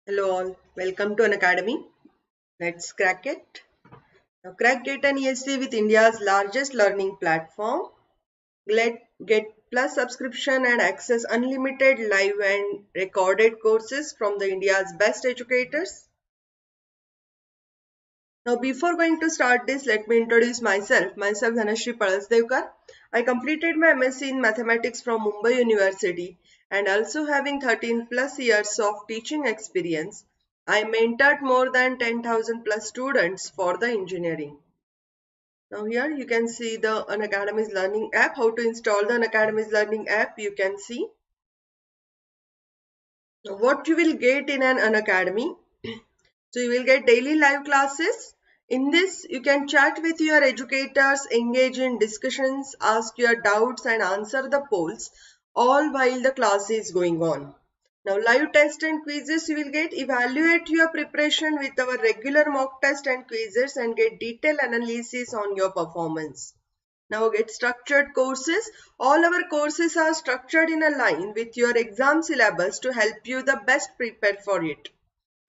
Hello all, welcome to Unacademy. Let's crack it. Now crack GATE and ESE with India's largest learning platform. Get Plus subscription and access unlimited live and recorded courses from the India's best educators. Now before going to start this, let me introduce myself. Myself Dhanashree. I completed my MSc in Mathematics from Mumbai University and also having 13 plus years of teaching experience. I mentored more than 10,000 plus students for the engineering. Now here you can see the Unacademy's Learning app. How to install the Unacademy's Learning app you can see. Now what you will get in an Unacademy. So you will get daily live classes. In this, you can chat with your educators, engage in discussions, ask your doubts and answer the polls, all while the class is going on. Now, live test and quizzes you will get. Evaluate your preparation with our regular mock test and quizzes and get detailed analysis on your performance. Now get structured courses. All our courses are structured in a line with your exam syllabus to help you the best prepare for it.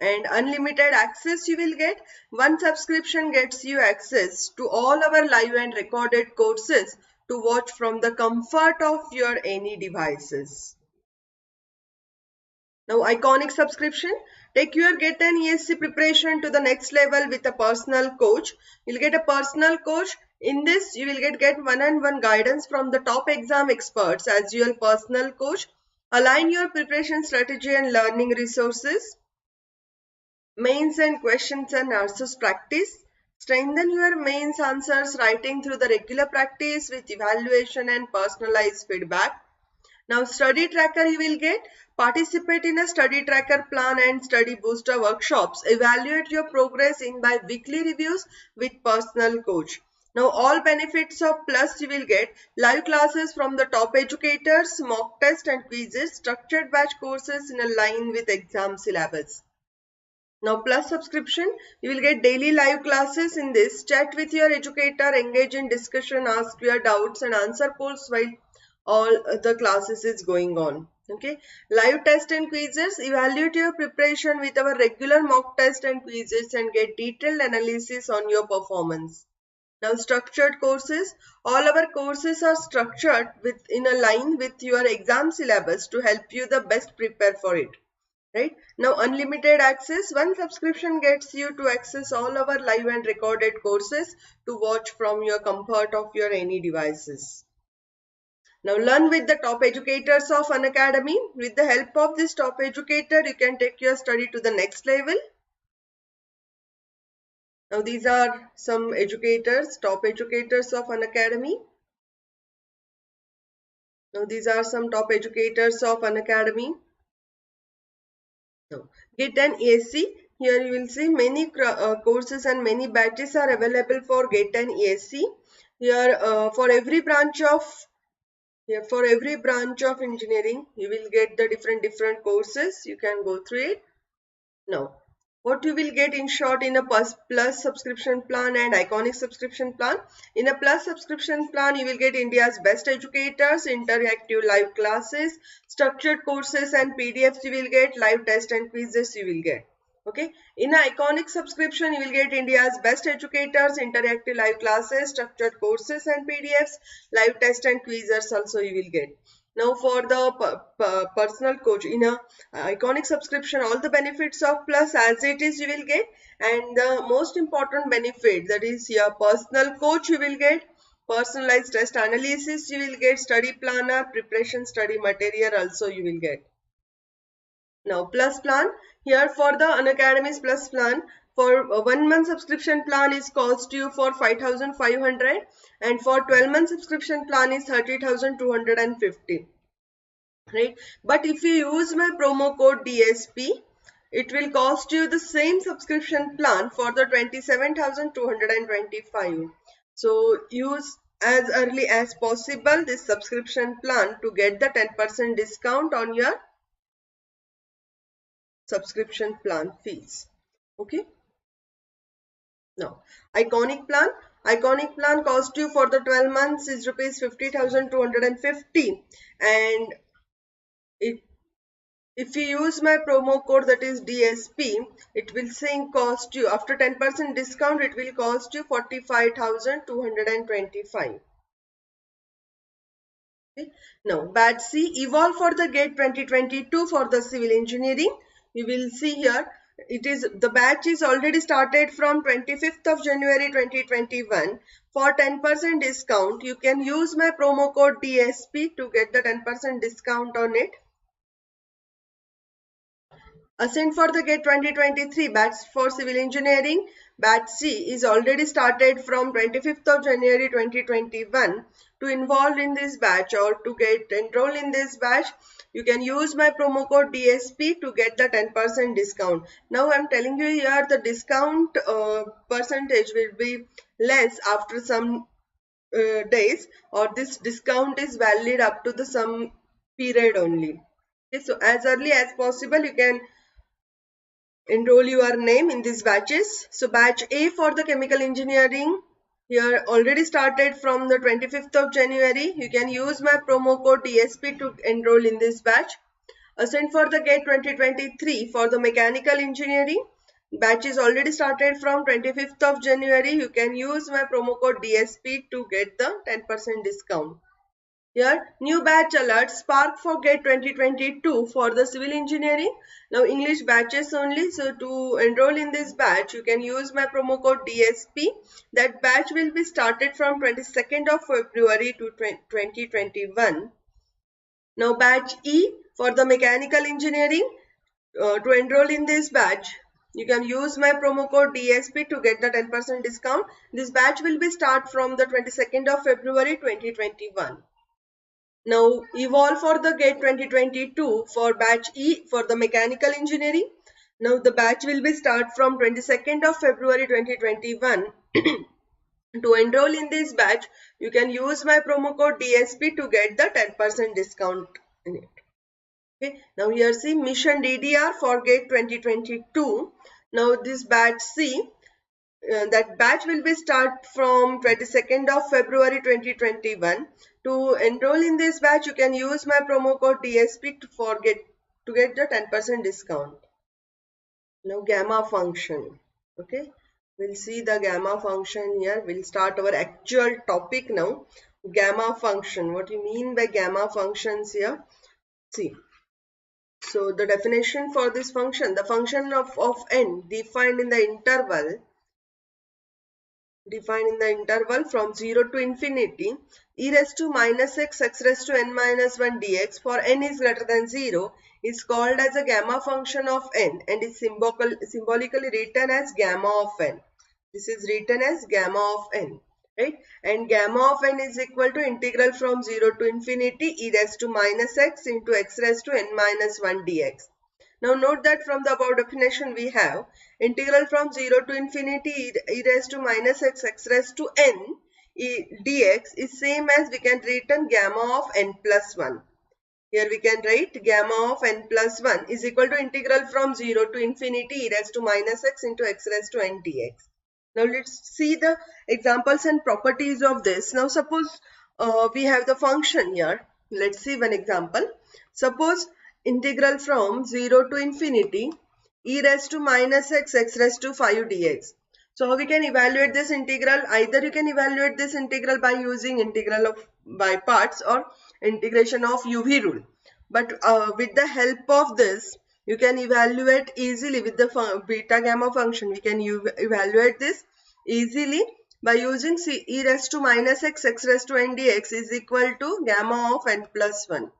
And unlimited access you will get. One subscription gets you access to all our live and recorded courses to watch from the comfort of your any devices. Now iconic subscription. Take your GATE and ESE preparation to the next level with a personal coach. You'll get a personal coach. In this, you will get one-on-one guidance from the top exam experts as your personal coach. Align your preparation strategy and learning resources. Mains and questions and answers practice. Strengthen your mains answers writing through the regular practice with evaluation and personalized feedback. Now study tracker you will get. Participate in a study tracker plan and study booster workshops. Evaluate your progress in by weekly reviews with personal coach. Now all benefits of Plus you will get. Live classes from the top educators, mock test and quizzes, structured batch courses in a line with exam syllabus. Now Plus subscription, you will get daily live classes in this. Chat with your educator, engage in discussion, ask your doubts and answer polls while all the classes is going on. Okay. Live test and quizzes, evaluate your preparation with our regular mock test and quizzes and get detailed analysis on your performance. Now structured courses, all our courses are structured in a line with your exam syllabus to help you the best prepare for it. Right now, unlimited access. One subscription gets you to access all our live and recorded courses to watch from your comfort of your any devices. Now learn with the top educators of Unacademy. With the help of this top educator, you can take your study to the next level. Now these are some educators, top educators of Unacademy. Now these are some top educators of Unacademy. Now, GATE and ESE. Here you will see many courses and many batches are available for GATE and ESE. Here for every branch of engineering, you will get the different courses. You can go through it. Now, what you will get in short in a plus subscription plan and iconic subscription plan. In a plus subscription plan, you will get India's best educators, interactive live classes, structured courses and PDFs you will get, live test and quizzes you will get. Okay. In an iconic subscription, you will get India's best educators, interactive live classes, structured courses and PDFs, live test and quizzes also you will get. Now for the personal coach, in a iconic subscription, all the benefits of Plus as it is you will get, and the most important benefit, that is your personal coach you will get, personalized test analysis you will get, study planner, preparation study material also you will get. Now Plus plan, here for the Unacademy's Plus plan, for a 1 month subscription plan is cost you for 5,500 and for 12 month subscription plan is 30,250. Right, but if you use my promo code DSP, it will cost you the same subscription plan for the 27,225. So use as early as possible this subscription plan to get the 10% discount on your subscription plan fees. Okay. Now, iconic plan cost you for the 12 months is rupees 50,250 and If you use my promo code, that is DSP, it will cost you, after 10% discount, it will cost you 45,225. Okay. Now, batch C, evolve for the GATE 2022 for the civil engineering. You will see here, the batch is already started from 25th of January 2021. For 10% discount, you can use my promo code DSP to get the 10% discount on it. Assigned for the GATE 2023 batch for civil engineering, batch C is already started from 25th of January 2021. To involve in this batch or to get enrolled in this batch, you can use my promo code DSP to get the 10% discount. Now I'm telling you here the discount percentage will be less after some days, or this discount is valid up to the some period only. Okay, so as early as possible you can enroll your name in these batches. So batch A for the chemical engineering, here already started from the 25th of January. You can use my promo code DSP to enroll in this batch. Assigned for the GATE 2023 for the mechanical engineering, batch is already started from 25th of January. You can use my promo code DSP to get the 10% discount. Here, new batch alert spark for GATE 2022 for the civil engineering. Now, English batches only. So, to enroll in this batch, you can use my promo code DSP. That batch will be started from 22nd of February to 2021. Now, batch E for the mechanical engineering. To enroll in this batch, you can use my promo code DSP to get the 10% discount. This batch will be start from the 22nd of February 2021. Now, evolve for the GATE 2022 for batch E for the mechanical engineering. Now, the batch will be start from 22nd of February 2021. To enroll in this batch, you can use my promo code DSP to get the 10% discount in it. Okay. Now, here see Mission DDR for GATE 2022. Now, this batch C, that batch will be start from 22nd of February 2021. To enroll in this batch, you can use my promo code DSP to get the 10% discount. Now gamma function. Okay, we'll see the gamma function here. We'll start our actual topic now. Gamma function. What do you mean by gamma functions here? See. So the definition for this function, the function of n defined in the interval from 0 to infinity, e raised to minus x raised to n minus 1 dx for n is greater than 0 is called as a gamma function of n and is symbolically written as gamma of n. This is written as gamma of n, right? And gamma of n is equal to integral from 0 to infinity e raised to minus x into x raised to n minus 1 dx. Now note that from the above definition we have integral from 0 to infinity e raised to minus x raised to n dx is same as we can written gamma of n plus 1. Here we can write gamma of n plus 1 is equal to integral from 0 to infinity e raised to minus x into x raised to n dx. Now let's see the examples and properties of this. Now suppose we have the function here. Let's see one example. Suppose integral from 0 to infinity e raised to minus x raised to 5 dx. So how we can evaluate this integral? Either you can evaluate this integral by using integral by parts or integration of UV rule. But with the help of this, you can evaluate easily with the beta gamma function. We can evaluate this easily by using e raised to minus x raised to n dx is equal to gamma of n plus 1.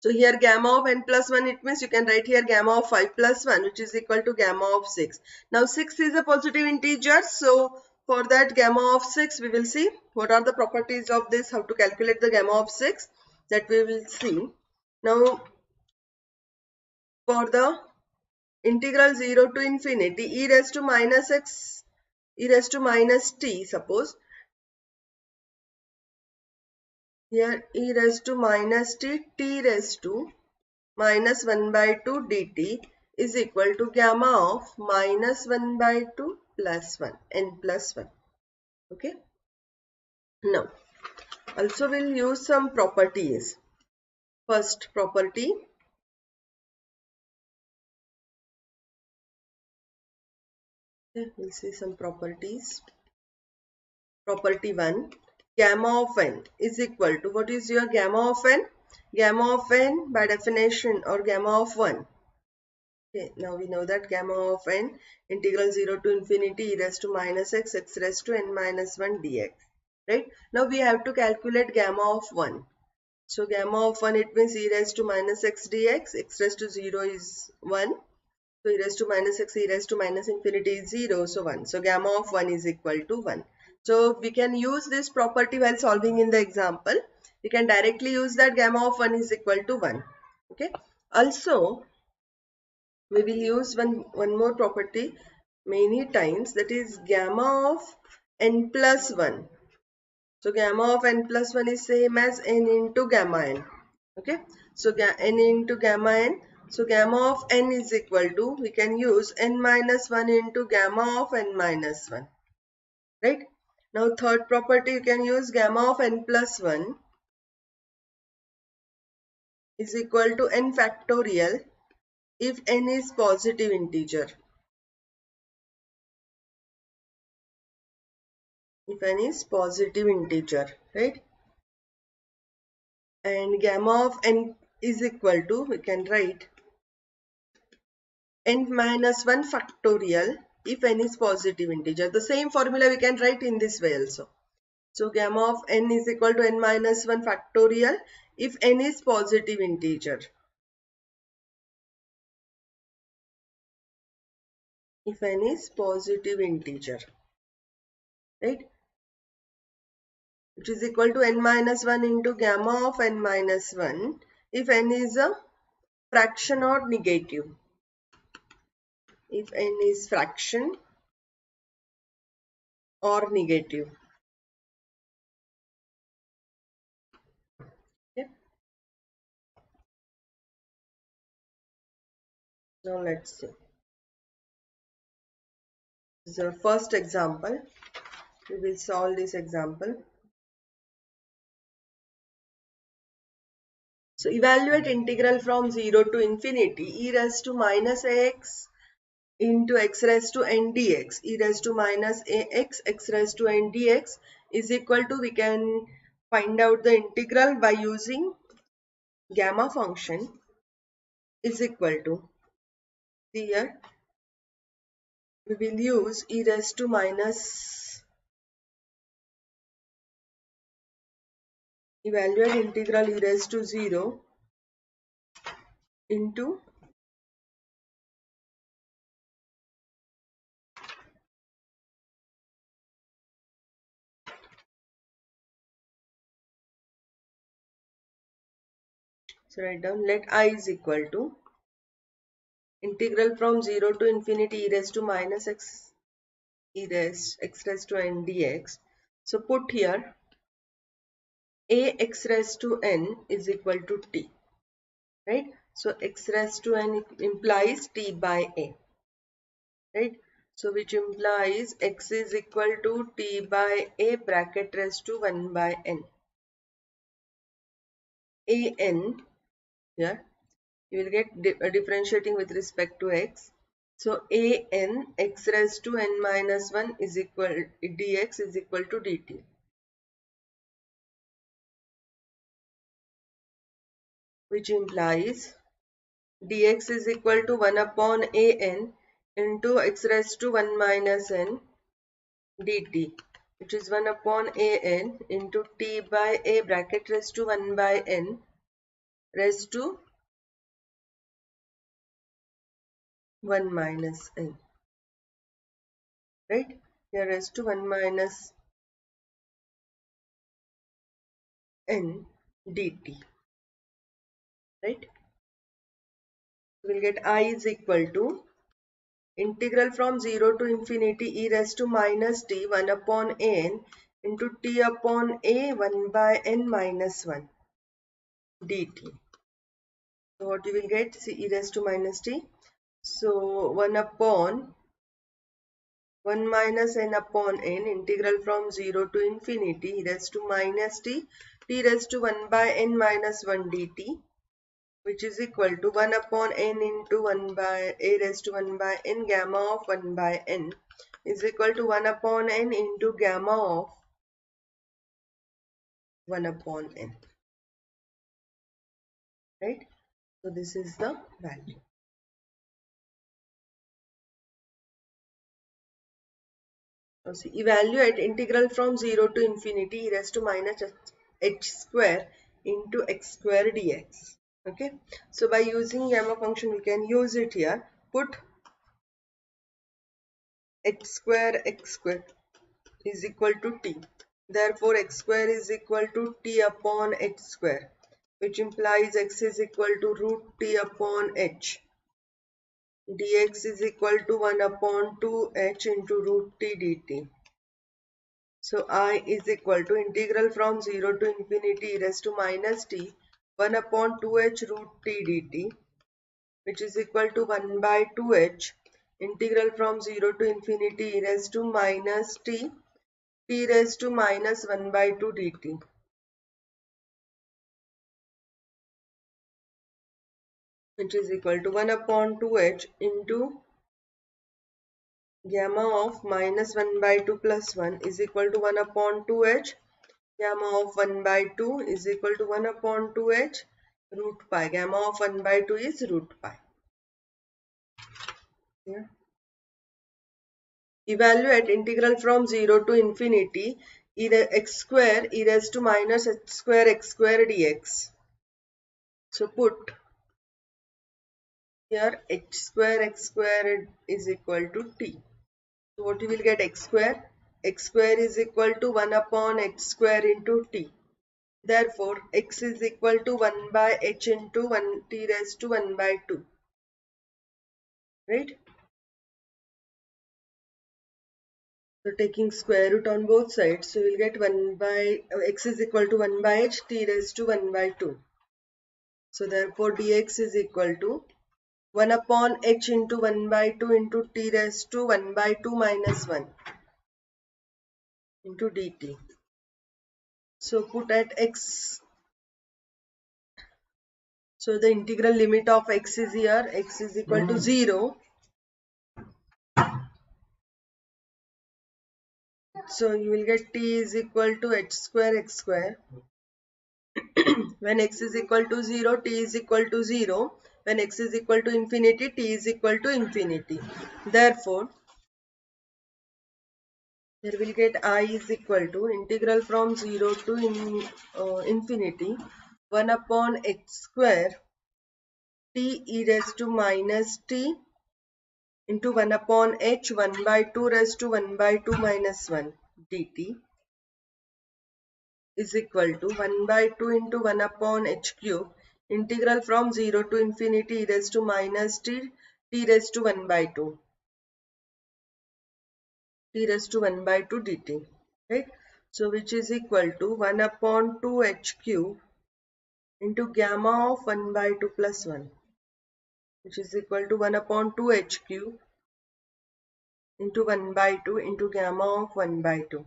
So here gamma of n plus 1, it means you can write here gamma of 5 plus 1 which is equal to gamma of 6. Now 6 is a positive integer, so for that gamma of 6 we will see what are the properties of this, how to calculate the gamma of 6, that we will see. Now for the integral 0 to infinity e raised to minus x e raised to minus t, suppose here e raised to minus t raised to minus 1 by 2 dt is equal to gamma of minus 1 by 2 plus 1 n plus 1. Okay. Now also we'll use some properties. First property, Okay, we'll see some properties. Property 1, gamma of n is equal to, what is your gamma of n? Gamma of n by definition, or gamma of 1. Okay, now we know that gamma of n, integral 0 to infinity e raised to minus x, x raised to n minus 1 dx. Right? Now we have to calculate gamma of 1. So gamma of 1, it means e raised to minus x dx, x raised to 0 is 1. So e raised to minus x, e raised to minus infinity is 0, so 1. So gamma of 1 is equal to 1. So we can use this property while solving in the example. We can directly use that gamma of 1 is equal to 1. Okay. Also, we will use one more property many times, that is gamma of n plus 1. So gamma of n plus 1 is same as n into gamma n. Okay. So n into gamma n. So gamma of n is equal to, we can use n minus 1 into gamma of n minus 1. Right. Now third property, you can use gamma of n plus 1 is equal to n factorial if n is positive integer. If n is positive integer, right? And gamma of n is equal to, we can write n minus 1 factorial if n is positive integer. The same formula we can write in this way also. So gamma of n is equal to n minus 1 factorial if n is positive integer. If n is positive integer, right? Which is equal to n minus 1 into gamma of n minus 1 if n is a fraction or negative. If n is fraction or negative. Okay. Now let's see. This is our first example. We will solve this example. So evaluate integral from 0 to infinity e raised to minus x into x raised to n dx, e raised to minus ax, x raised to n dx is equal to, we can find out the integral by using gamma function is equal to, here we will use e raised to minus, evaluate integral e raised to 0 into so write down, let I is equal to integral from 0 to infinity e raised to minus x, e raised x raised to n dx. So put here a x raised to n is equal to t, right? So x raised to n implies t by a, right? So which implies x is equal to t by a bracket raised to 1 by n. A n here you will get differentiating with respect to x. So a n x raised to n minus 1 is equal, dx is equal to dt. Which implies dx is equal to 1 upon a n into x raised to 1 minus n dt, which is 1 upon a n into t by a bracket raised to 1 by n raised to 1 minus n, right? Here raised to 1 minus n dt, right? We'll get I is equal to integral from 0 to infinity e raised to minus t 1 upon n into t upon a 1 by n minus 1 dt. So what you will get? See, e raised to minus t. So 1 upon 1 minus n upon n, integral from 0 to infinity e raised to minus t raised to 1 by n minus 1 dt, which is equal to 1 upon n into 1 by a raised to 1 by n gamma of 1 by n, is equal to 1 upon n into gamma of 1 upon n. Right? So this is the value. Now see, evaluate integral from 0 to infinity e raised to minus h square into x square dx. Okay. So by using gamma function, we can use it here. Put x square is equal to t. Therefore, x square is equal to t upon h square, which implies x is equal to root t upon h. Dx is equal to 1 upon 2h into root t dt. So I is equal to integral from 0 to infinity e raised to minus t 1 upon 2h root t dt, which is equal to 1 by 2h integral from 0 to infinity e raised to minus t raised to minus 1 by 2 dt, which is equal to 1 upon 2h into gamma of minus 1 by 2 plus 1 is equal to 1 upon 2h. Gamma of 1 by 2 is equal to 1 upon 2h root pi. Gamma of 1 by 2 is root pi. Yeah. Evaluate integral from 0 to infinity x square e raised to minus h square x square dx. So put here h square x square is equal to t. So what you will get x square? X square is equal to 1 upon h square into t. Therefore, x is equal to 1 by h into 1 t raised to 1 by 2. Right? So taking square root on both sides, so we will get 1 by x is equal to 1 by h t raised to 1 by 2. So therefore dx is equal to 1 upon h into 1 by 2 into t raised to 1 by 2 minus 1 into dt. So put at x. So the integral limit of x is here, x is equal to 0. So you will get t is equal to h square x square. When x is equal to 0, t is equal to 0. When x is equal to infinity, t is equal to infinity. Therefore, here we'll get I is equal to integral from 0 to infinity 1 upon x square t e raised to minus t into 1 upon h 1 by 2 raised to 1 by 2 minus 1 dt is equal to 1 by 2 into 1 upon h cube integral from 0 to infinity e raised to minus t raised to 1 by 2 t raised to 1 by 2 dt, right? So which is equal to 1 upon 2 h cube into gamma of 1 by 2 plus 1, which is equal to 1 upon 2 h cube into 1 by 2 into gamma of 1 by 2,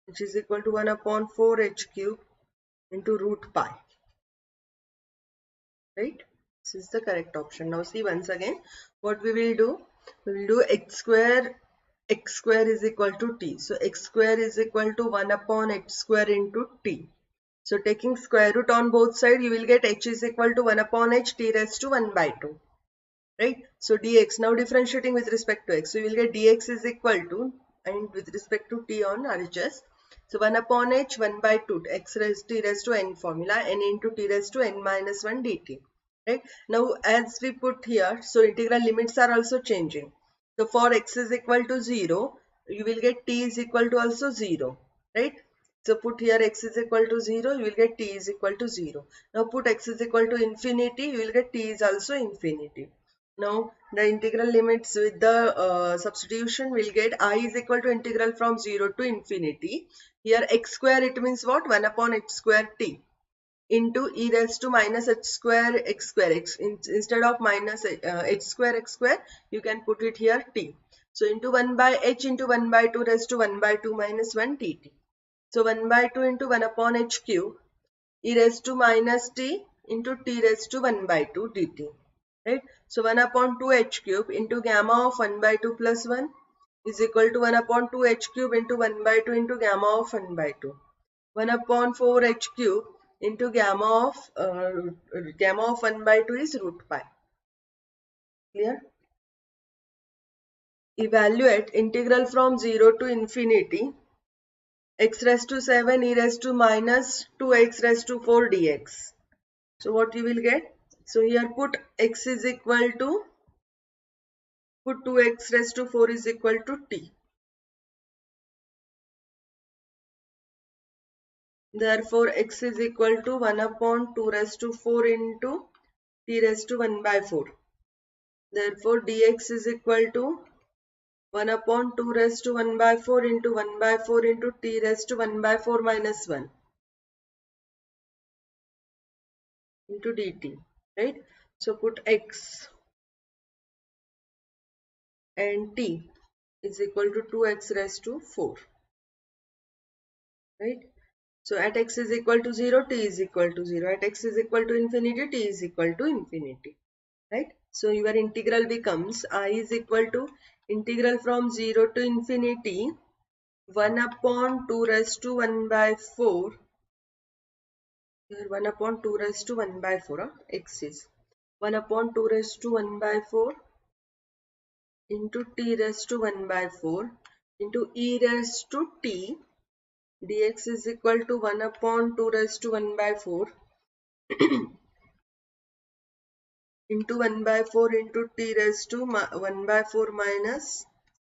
which is equal to 1 upon 4 h cube into root pi. Right? This is the correct option. Now see once again what we will do. We will do x square is equal to t. So x square is equal to 1 upon h square into t. So taking square root on both sides, you will get h is equal to 1 upon h t raised to 1 by 2. Right? So dx, now differentiating with respect to x. So you will get dx is equal to, and with respect to t on RHS. So 1 upon h 1 by 2 x raised t raised to n formula, n into t raised to n minus 1 dt. Right? Now as we put here, so integral limits are also changing. So for x is equal to 0, you will get t is equal to also 0. Right? So put here x is equal to 0, you will get t is equal to 0. Now put x is equal to infinity, you will get t is also infinity. Now the integral limits with the substitution will get I is equal to integral from 0 to infinity. Here x square, it means what? 1 upon h square t into e raised to minus h square x square x. Instead of minus h square x square, you can put it here t. So into 1 by h into 1 by 2 raised to 1 by 2 minus 1 dt. So 1 by 2 into 1 upon h cube e raised to minus t into t raised to 1 by 2 dt. Right? So 1 upon 2 h cube into gamma of 1 by 2 plus 1 is equal to 1 upon 2 h cube into 1 by 2 into gamma of 1 by 2. 1 upon 4 h cube into gamma of 1 by 2 is root pi. Clear? Evaluate integral from 0 to infinity x raised to 7 e raised to minus 2x raised to 4 dx. So what you will get? So here put x is equal to, put 2x raised to 4 is equal to t. Therefore x is equal to 1 upon 2 raised to 4 into t raised to 1 by 4. Therefore dx is equal to 1 upon 2 raised to 1 by 4 into 1 by 4 into t raised to 1 by 4 minus 1 into dt. Right? So put x and t is equal to 2x raised to 4. Right? So at x is equal to 0, t is equal to 0. At x is equal to infinity, t is equal to infinity. Right? So your integral becomes I is equal to integral from 0 to infinity 1 upon 2 raised to 1 by 4. Here 1 upon 2 raised to 1 by 4. X is 1 upon 2 raised to 1 by 4 into t raised to 1 by 4 into e raised to t. Dx is equal to 1 upon 2 raised to 1 by 4 into 1 by 4 into t raised to 1 by 4 minus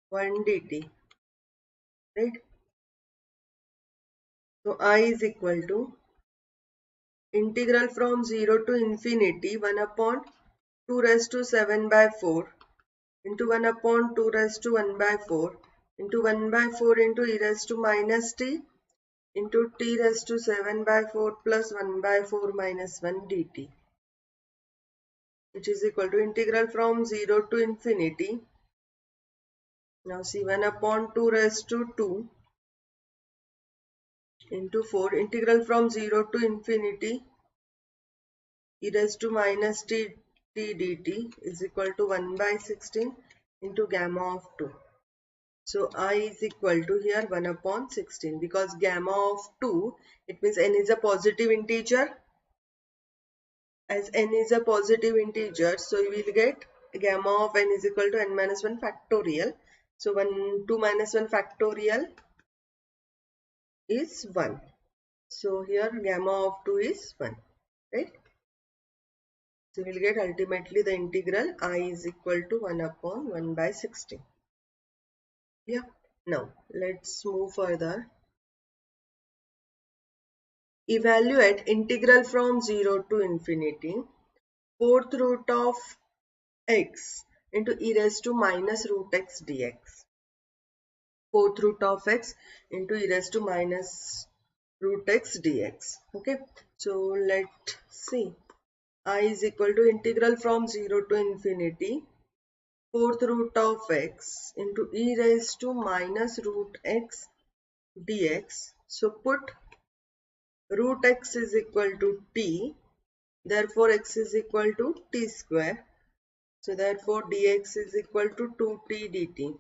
1 dt. Right? So I is equal to integral from 0 to infinity 1 upon 2 raised to 7 by 4 into 1 upon 2 raised to 1 by 4 into 1 by 4 into e raised to minus t into t raised to 7 by 4 plus 1 by 4 minus 1 dt, which is equal to integral from 0 to infinity. Now see 1 upon 2 raised to 2 into 4 integral from 0 to infinity e raised to minus t dt is equal to 1 by 16 into gamma of 2. So I is equal to here 1 upon 16 because gamma of 2, it means n is a positive integer. As n is a positive integer, so you will get gamma of n is equal to n minus 1 factorial. So 2 minus 1 factorial is 1. So here gamma of 2 is 1. Right? So we will get ultimately the integral I is equal to 1 upon 1 by 16. Yeah. Now let's move further. Evaluate integral from 0 to infinity 4th root of x into e raised to minus root x dx. 4th root of x into e raised to minus root x dx. Okay. So let's see. I is equal to integral from 0 to infinity 4th root of x into e raised to minus root x dx. So put root x is equal to t. Therefore x is equal to t square. So therefore dx is equal to 2t dt.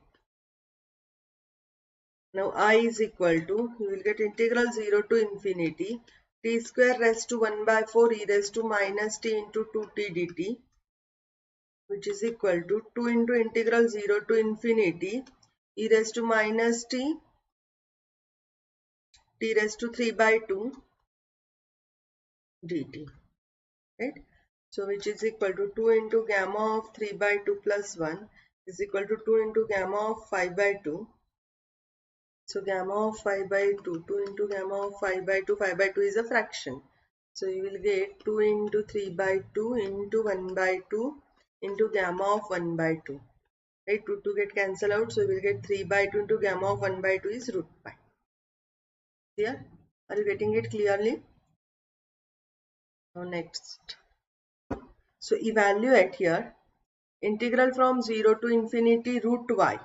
Now I is equal to, you will get integral 0 to infinity t square raised to 1 by 4 e raised to minus t into 2t dt, which is equal to 2 into integral 0 to infinity e raised to minus t raised to 3 by 2 dt. Right? So which is equal to 2 into gamma of 3 by 2 plus 1 is equal to 2 into gamma of 5 by 2. So gamma of 5 by 2, 2 into gamma of 5 by 2 is a fraction. So you will get 2 into 3 by 2 into 1 by 2 into gamma of 1 by 2. Right, 2 get cancelled out, so we will get 3 by 2 into gamma of 1 by 2 is root pi. Clear? Are you getting it clearly? Now next. So evaluate here integral from 0 to infinity root y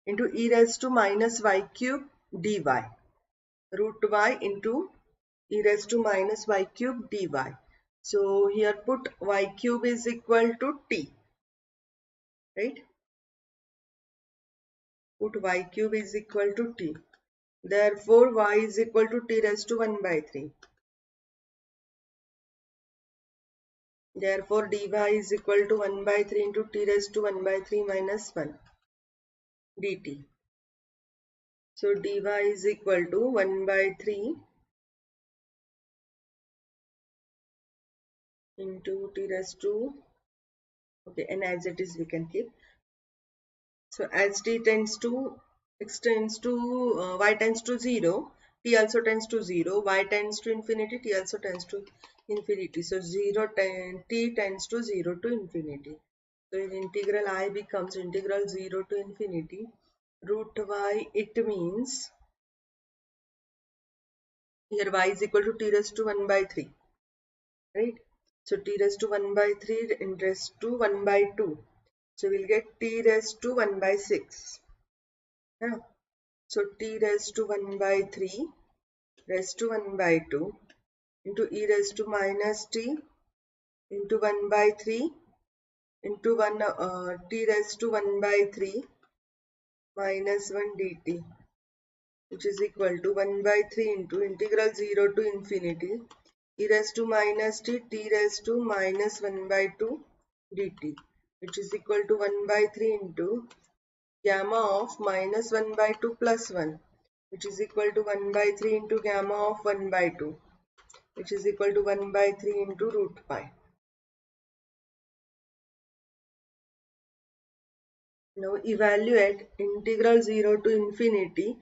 into e raised to minus y cube dy. Root y into e raised to minus y cube dy. So here put y cube is equal to t. Right? put y cube is equal to t. Therefore, y is equal to t raised to 1 by 3. Therefore, dy is equal to 1 by 3 into t raised to 1 by 3 minus 1 dt. So, dy is equal to 1 by 3 into t raised to, okay, and as it is we can keep. So, as t tends to, x tends to, y tends to 0, t also tends to 0, y tends to infinity, t also tends to infinity. So, t tends to 0 to infinity. So, in integral I becomes integral 0 to infinity root y. It means here y is equal to t raised to 1 by 3, right? So, t raised to 1 by 3 and raised to 1 by 2. So, we'll get t raised to 1 by 6. Yeah. So, t raised to 1 by 3 raised to 1 by 2 into e raised to minus t into 1 by 3 into 1 t raised to 1 by 3 minus 1 dt, which is equal to 1 by 3 into integral 0 to infinity e raised to minus t raised to minus 1 by 2 dt, which is equal to 1 by 3 into gamma of minus 1 by 2 plus 1, which is equal to 1 by 3 into gamma of 1 by 2, which is equal to 1 by 3 into root pi. Now evaluate integral 0 to infinity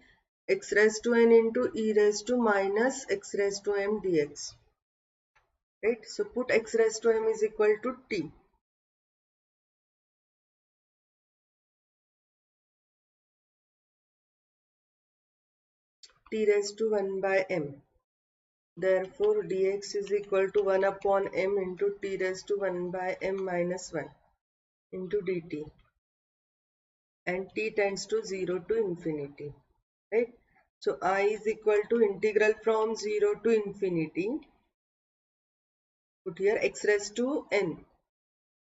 x raised to n into e raised to minus x raised to m dx. Right? So put x raised to m is equal to t. T raised to 1 by m. Therefore dx is equal to 1 upon m into t raised to 1 by m minus 1 into dt. And t tends to 0 to infinity. Right? So I is equal to integral from 0 to infinity. Put here x raised to n.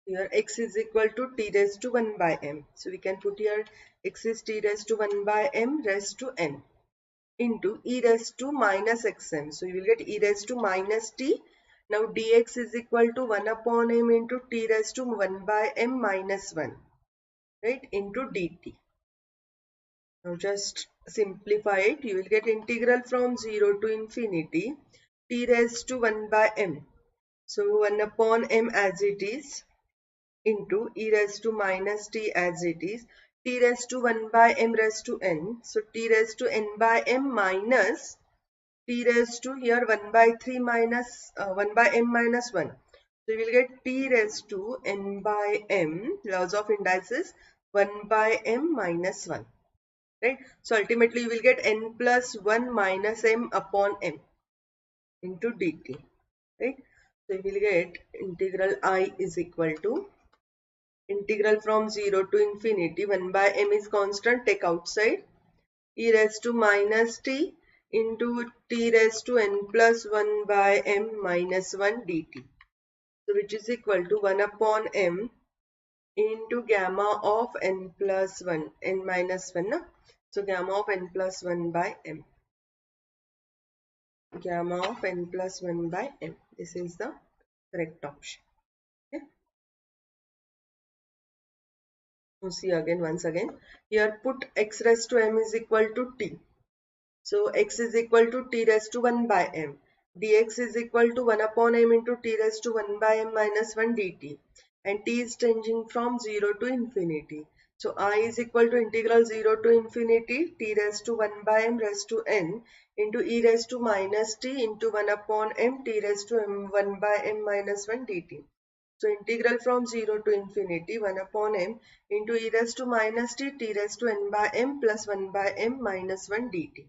Here x is equal to t raised to 1 by m. So we can put here x is t raised to 1 by m raised to n into e raised to minus xm. So you will get e raised to minus t. Now dx is equal to 1 upon m into t raised to 1 by m minus 1, right, into dt. Now just simplify it. You will get integral from 0 to infinity t raised to 1 by m. So 1 upon m as it is into e raised to minus t as it is, t raised to 1 by m raised to n. So t raised to n by m minus t raised to here 1 by 3 minus 1 by m minus 1. So you will get t raised to n by m, laws of indices, 1 by m minus 1. Right? So ultimately you will get n plus 1 minus m upon m into dt. Right? So you will get integral I is equal to integral from 0 to infinity 1 by m is constant, take outside, e raised to minus t into t raised to n plus 1 by m minus 1 dt. So which is equal to 1 upon m into gamma of n plus 1, n minus 1. No? So gamma of n plus 1 by m. Gamma of n plus 1 by m. This is the correct option. Okay. Now see again once again. Here put x raised to m is equal to t. So x is equal to t raised to 1 by m. Dx is equal to 1 upon m into t raised to 1 by m minus 1 dt. And t is changing from 0 to infinity. So I is equal to integral 0 to infinity t raised to 1 by m raised to n into e raised to minus t into 1 upon m t raised to m 1 by m minus 1 dt. So integral from 0 to infinity 1 upon m into e raised to minus t raised to n by m plus 1 by m minus 1 dt.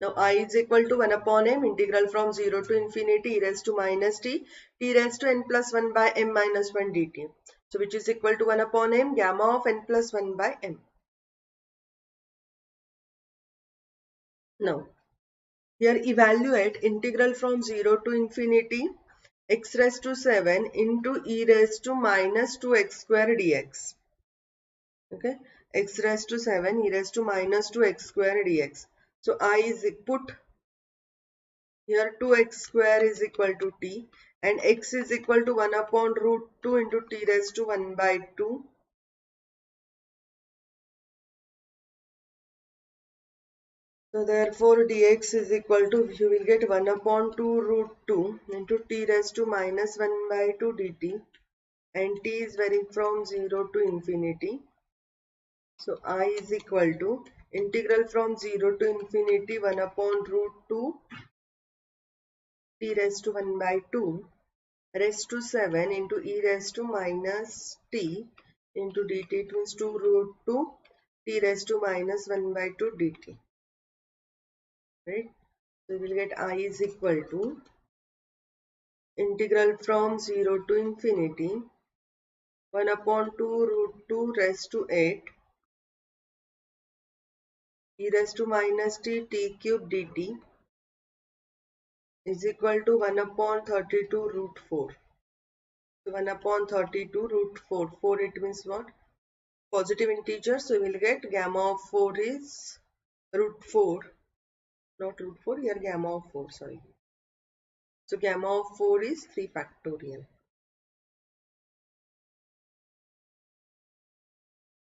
Now I is equal to 1 upon m integral from 0 to infinity e raised to minus t raised to n plus 1 by m minus 1 dt. So which is equal to 1 upon m gamma of n plus 1 by m. Now here evaluate integral from 0 to infinity x raised to 7 into e raised to minus 2x square dx. Okay, x raised to 7 e raised to minus 2x square dx. So I is put here 2x square is equal to t and x is equal to 1 upon root 2 into t raised to 1 by 2. So therefore dx is equal to, you will get 1 upon 2 root 2 into t raised to minus 1 by 2 dt, and t is varying from 0 to infinity. So I is equal to integral from 0 to infinity 1 upon root 2 t raised to 1 by 2 raised to 7 into e raised to minus t into dt. It means 2 root 2 t raised to minus 1 by 2 dt. Right? So we will get I is equal to integral from 0 to infinity 1 upon 2 root 2 raised to 8 e raised to minus t cube dt is equal to 1 upon 32 root 4. So 1 upon 32 root 4. 4 it means what? Positive integer. So we will get gamma of 4 is root 4. Not root 4, here gamma of 4, sorry. So gamma of 4 is 3 factorial.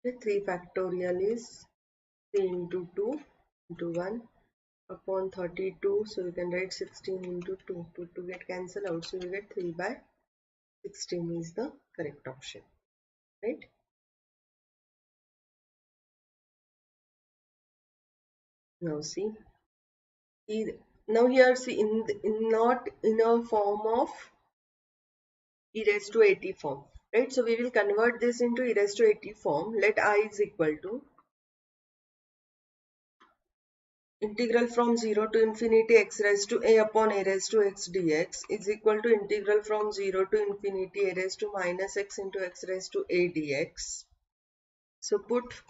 Okay, 3 factorial is 3 into 2 into 1 upon 32. So you can write 16 into 2. 2 get cancelled out. So you get 3 by 16 is the correct option. Right? Now see. Now here see not in a form of e raised to 80 form. Right? So we will convert this into e raised to 80 form. Let I is equal to integral from 0 to infinity x raised to a upon a raised to x dx is equal to integral from 0 to infinity a raised to minus x into x raised to a dx. So put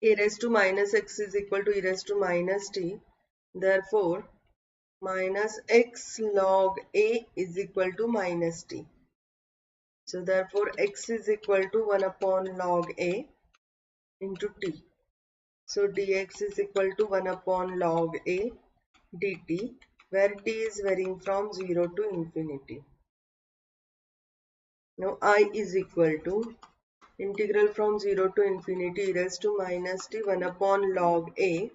a raised to minus x is equal to e raised to minus t. Therefore, minus x log a is equal to minus t. So therefore, x is equal to 1 upon log a into t. So dx is equal to 1 upon log a dt, where t is varying from 0 to infinity. Now I is equal to integral from 0 to infinity e raised to minus t 1 upon log a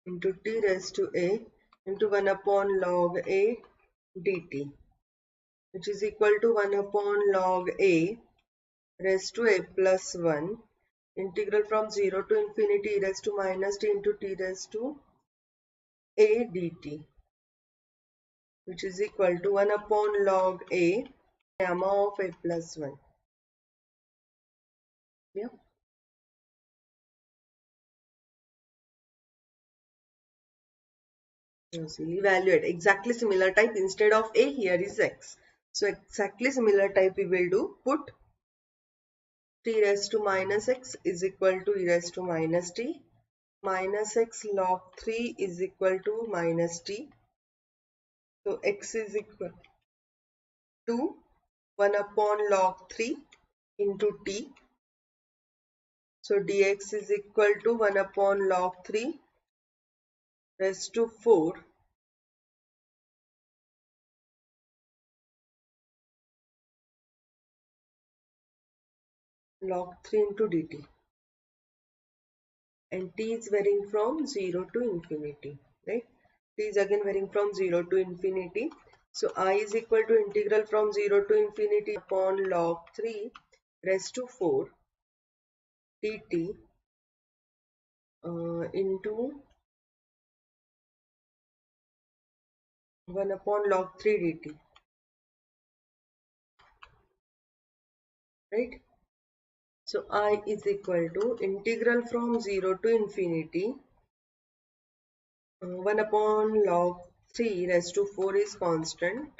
into t raised to a into 1 upon log a dt, which is equal to 1 upon log a raised to a plus 1 integral from 0 to infinity e raised to minus t into t raised to a dt, which is equal to 1 upon log a gamma of a plus 1. Yeah. So evaluate exactly similar type. Instead of a, here is x. So exactly similar type we will do. Put t raised to minus x is equal to e raised to minus t. Minus x log 3 is equal to minus t. So x is equal to 1 upon log 3 into t. So dx is equal to 1 upon log 3 raised to 4 log 3 into dt. And t is varying from 0 to infinity, right? T is again varying from 0 to infinity. So I is equal to integral from 0 to infinity upon log 3 raised to 4 dt into 1 upon log 3 dt, right? So I is equal to integral from 0 to infinity 1 upon log 3 raised to 4 is constant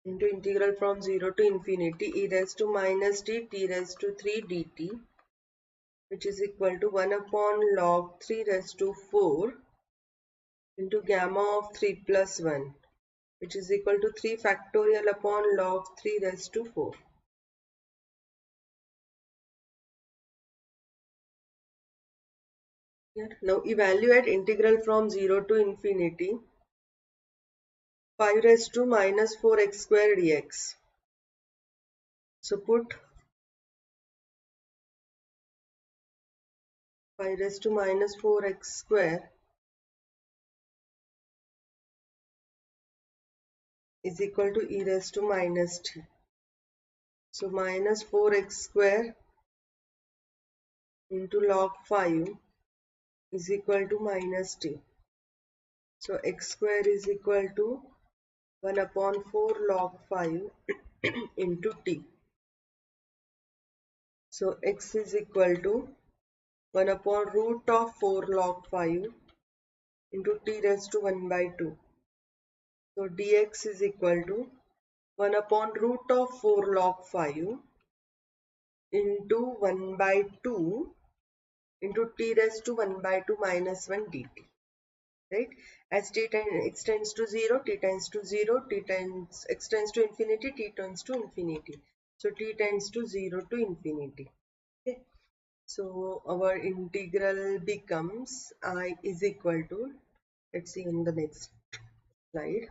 into integral from 0 to infinity e raised to minus t raised to 3 dt, which is equal to 1 upon log 3 raised to 4 into gamma of 3 plus 1, which is equal to 3 factorial upon log 3 raised to 4. Here. Now evaluate integral from 0 to infinity 5 raised to minus 4x square dx. So put 5 raised to minus 4x square is equal to e raised to minus t. So minus 4x square into log 5 is equal to minus t. So x square is equal to 1 upon 4 log 5 into t. So x is equal to 1 upon root of 4 log 5 into t raised to 1 by 2. So dx is equal to 1 upon root of 4 log 5 into 1 by 2 into t raised to 1 by 2 minus 1 dt. Right? As t extends to 0, t tends to 0, x tends to infinity, t tends to infinity. So t tends to 0 to infinity. Okay. So our integral becomes I is equal to, let's see in the next slide.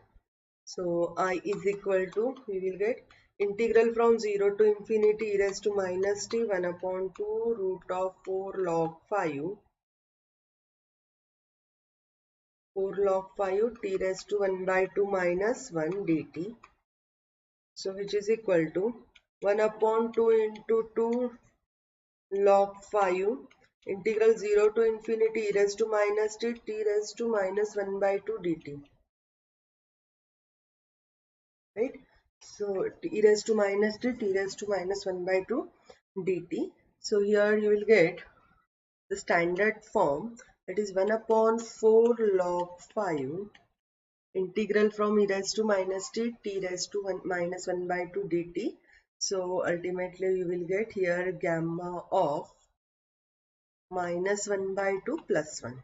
So I is equal to, we will get integral from 0 to infinity e raised to minus t 1 upon 2 root of 4 log 5 t raised to 1 by 2 minus 1 dt. So which is equal to 1 upon 2 into 2 log 5 integral 0 to infinity e raised to minus t raised to minus 1 by 2 dt. Right? So e raised to minus t raised to minus 1 by 2 dt. So here you will get the standard form, that is 1 upon 4 log 5 integral from e raised to minus t raised to 1 minus 1 by 2 dt. So ultimately you will get here gamma of minus 1 by 2 plus 1.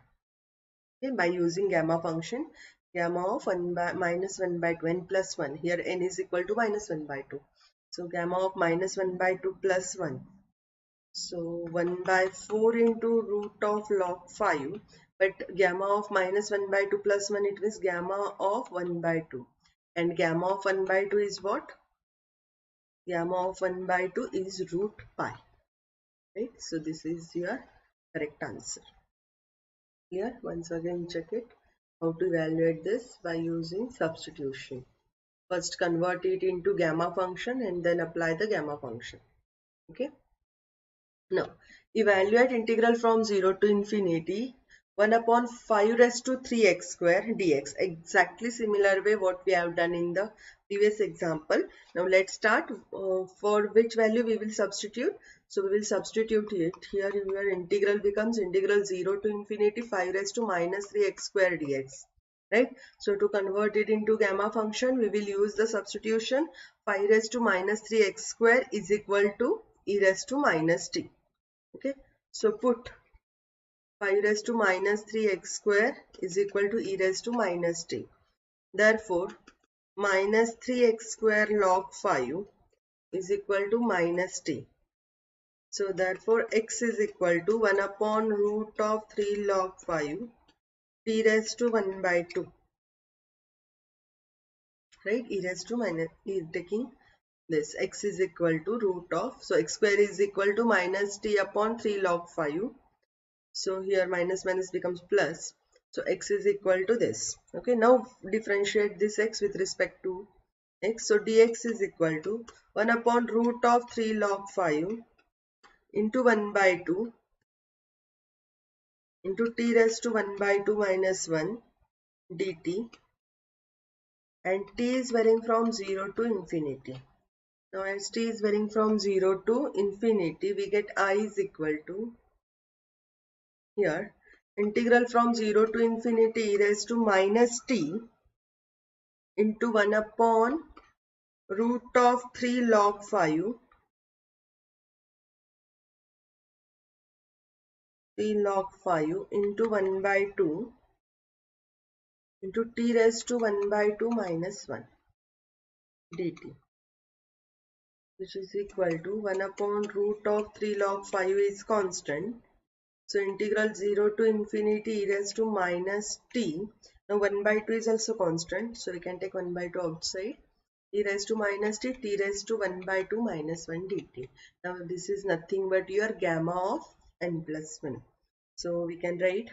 Okay, by using gamma function, gamma of 1 by minus 1 by 2 n plus 1. Here n is equal to minus 1 by 2. So gamma of minus 1 by 2 plus 1. So 1 by 4 into root of log 5. But gamma of minus 1 by 2 plus 1, it means gamma of 1 by 2. And gamma of 1 by 2 is what? Gamma of 1 by 2 is root pi. Right? So this is your correct answer. Here, once again check it. How to evaluate this? By using substitution. First convert it into gamma function and then apply the gamma function. Okay. Now, evaluate integral from 0 to infinity 1 upon 5 raised to 3x square dx. Exactly similar way what we have done in the previous example. Now, let's start. For which value we will substitute? So, we will substitute it. Here, your integral becomes integral 0 to infinity 5 raised to minus 3x square dx. Right? So, to convert it into gamma function, we will use the substitution 5 raised to minus 3x square is equal to e raised to minus t. Okay, so put 5 raised to minus 3x square is equal to e raised to minus t. Therefore, minus 3x square log 5 is equal to minus t. So, therefore, x is equal to 1 upon root of 3 log 5 t raised to 1 by 2. Right, e raised to minus, taking this x is equal to root of, so x square is equal to minus t upon 3 log 5. So here minus minus becomes plus. So x is equal to this. Okay, now differentiate this x with respect to x. So dx is equal to 1 upon root of 3 log 5 into 1 by 2 into t raised to 1 by 2 minus 1 dt, and t is varying from 0 to infinity. Now as t is varying from 0 to infinity, we get I is equal to, here, integral from 0 to infinity e raised to minus t into 1 upon root of 3 log 5 into 1 by 2 into t raised to 1 by 2 minus 1 dt, which is equal to 1 upon root of 3 log 5 is constant. So integral 0 to infinity e raised to minus t. Now 1 by 2 is also constant. So we can take 1 by 2 outside. E raised to minus t, t raised to 1 by 2 minus 1 dt. Now this is nothing but your gamma of n plus 1. So we can write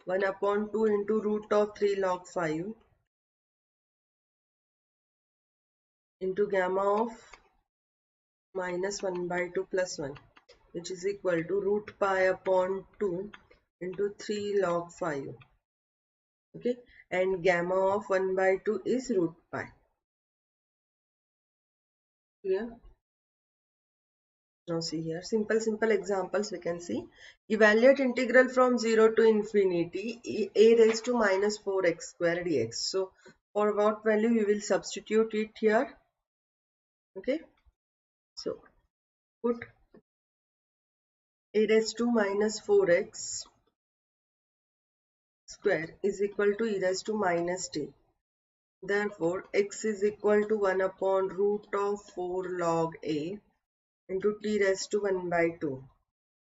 1 upon 2 into root of 3 log 5 into gamma of minus 1 by 2 plus 1, which is equal to root pi upon 2 into 3 log 5. Okay, and gamma of 1 by 2 is root pi. Clear? Now see here, simple examples we can see. Evaluate integral from 0 to infinity a raised to minus 4x square dx. So for what value we will substitute it here. Okay, so put a raised to minus 4x square is equal to e raised to minus t. Therefore, x is equal to 1 upon root of 4 log a into t raised to 1 by 2.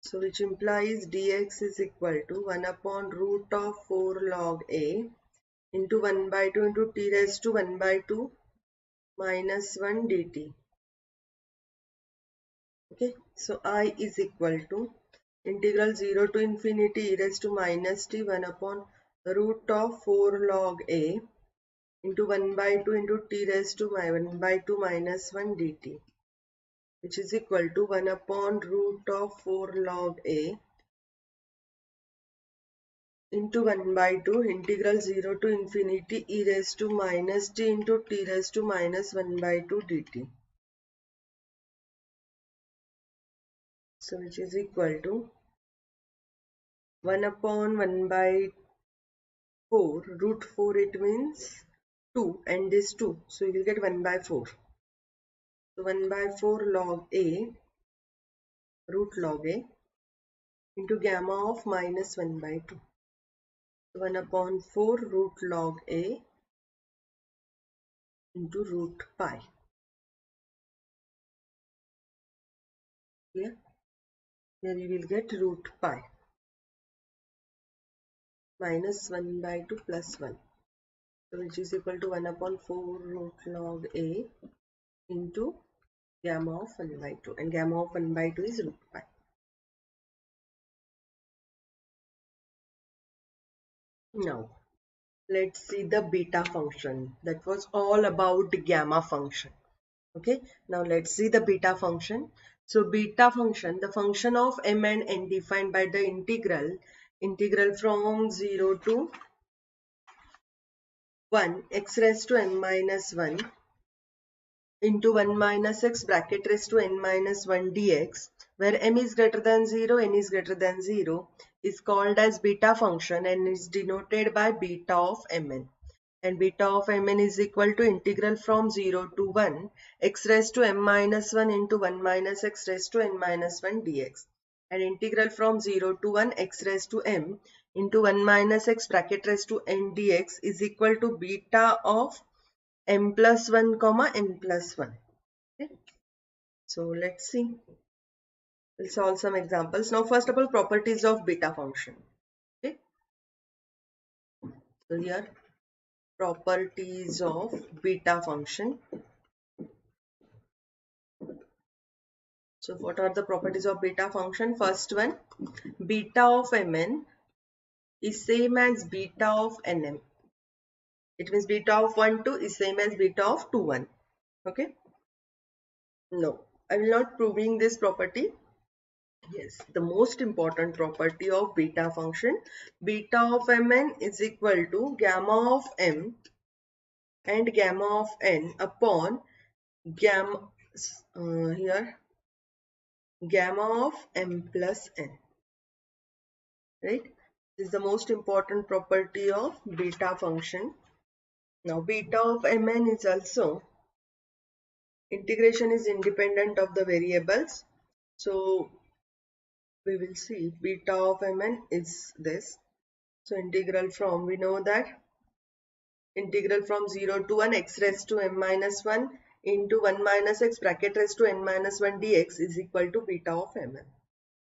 So which implies dx is equal to 1 upon root of 4 log a into 1 by 2 into t raised to 1 by 2 minus 1 dt. Okay, so I is equal to integral 0 to infinity e raised to minus t 1 upon root of 4 log a into 1 by 2 into t raised to 1 by 2 minus 1 dt, which is equal to 1 upon root of 4 log a into 1 by 2 integral 0 to infinity e raised to minus t into t raised to minus 1 by 2 dt. So which is equal to 1 upon 1 by 4, root 4 it means 2 and this 2. So you will get 1 by 4. So 1 by 4 log a, root log a into gamma of minus 1 by 2. 1 upon 4 root log a into root pi. Here, here you will get root pi minus 1 by 2 plus 1. So which is equal to 1 upon 4 root log a into gamma of 1 by 2. And gamma of 1 by 2 is root pi. Now, let's see the beta function. That was all about gamma function. Okay, now let's see the beta function. So beta function, the function of m and n defined by the integral from 0 to 1 x raised to n minus 1 into 1 minus x bracket raised to n minus 1 dx, where m is greater than 0, n is greater than 0, is called as beta function and is denoted by beta of mn. And beta of mn is equal to integral from 0 to 1 x raised to m minus 1 into 1 minus x raised to n minus 1 dx, and integral from 0 to 1 x raised to m into 1 minus x bracket raised to n dx is equal to beta of m plus 1 comma n plus 1. Okay, so let's see. We'll solve some examples. Now first of all, properties of beta function. Okay, so here properties of beta function. So what are the properties of beta function? First one, beta of mn is same as beta of nm. It means beta of 1 2 is same as beta of 2 1. Okay. No, I will not proving this property. Yes, the most important property of beta function, beta of mn is equal to gamma of m and gamma of n upon gamma here gamma of m plus n. Right? This is the most important property of beta function. Now beta of mn is also, integration is independent of the variables. So we will see beta of mn is this. So integral from, we know that integral from 0 to 1 x raised to m minus 1 into 1 minus x bracket raised to n minus 1 dx is equal to beta of mn.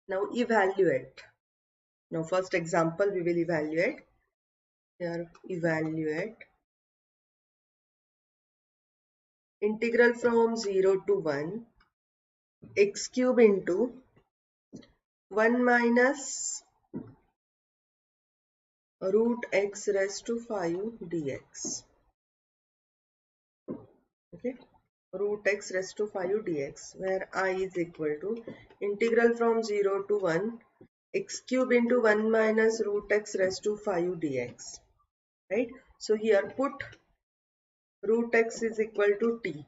Now evaluate. Now first example we will evaluate. Here evaluate integral from 0 to 1 x cube into 1 minus root x raised to 5 dx. Okay, root x raised to 5 dx, where I is equal to integral from 0 to 1 x cube into 1 minus root x raised to 5 dx. Right? So here put root x is equal to t.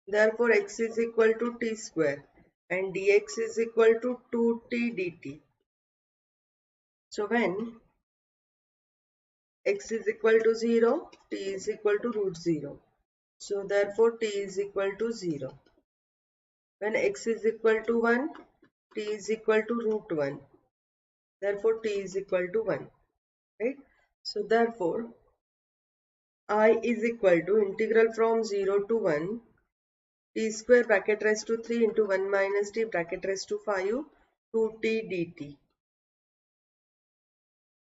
Therefore x is equal to t square and dx is equal to 2t dt. So when x is equal to 0, t is equal to root 0. So therefore t is equal to 0. When x is equal to 1, t is equal to root 1. Therefore t is equal to 1. Right? So therefore I is equal to integral from 0 to 1 t square bracket raised to 3 into 1 minus t bracket raised to 5 2t dt,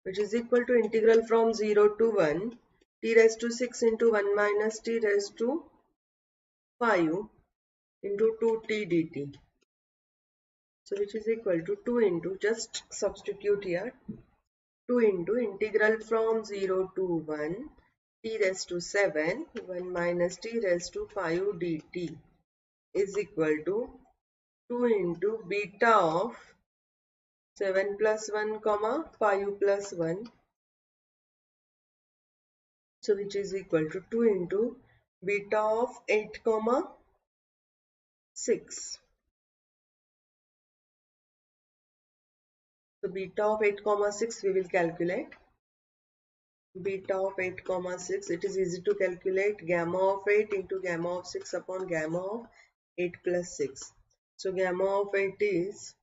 which is equal to integral from 0 to 1 t raised to 6 into 1 minus t raised to 5 into 2t dt. So which is equal to 2 into, just substitute here, 2 into integral from 0 to 1 t raised to 7 1 minus t raised to 5 dt is equal to 2 into beta of 7 plus 1 comma 5 plus 1. So which is equal to 2 into beta of 8 comma 6. So beta of 8 comma 6 we will calculate. Beta of 8 comma 6, it is easy to calculate. Gamma of 8 into gamma of 6 upon gamma of 8 plus 6. So gamma of 8 is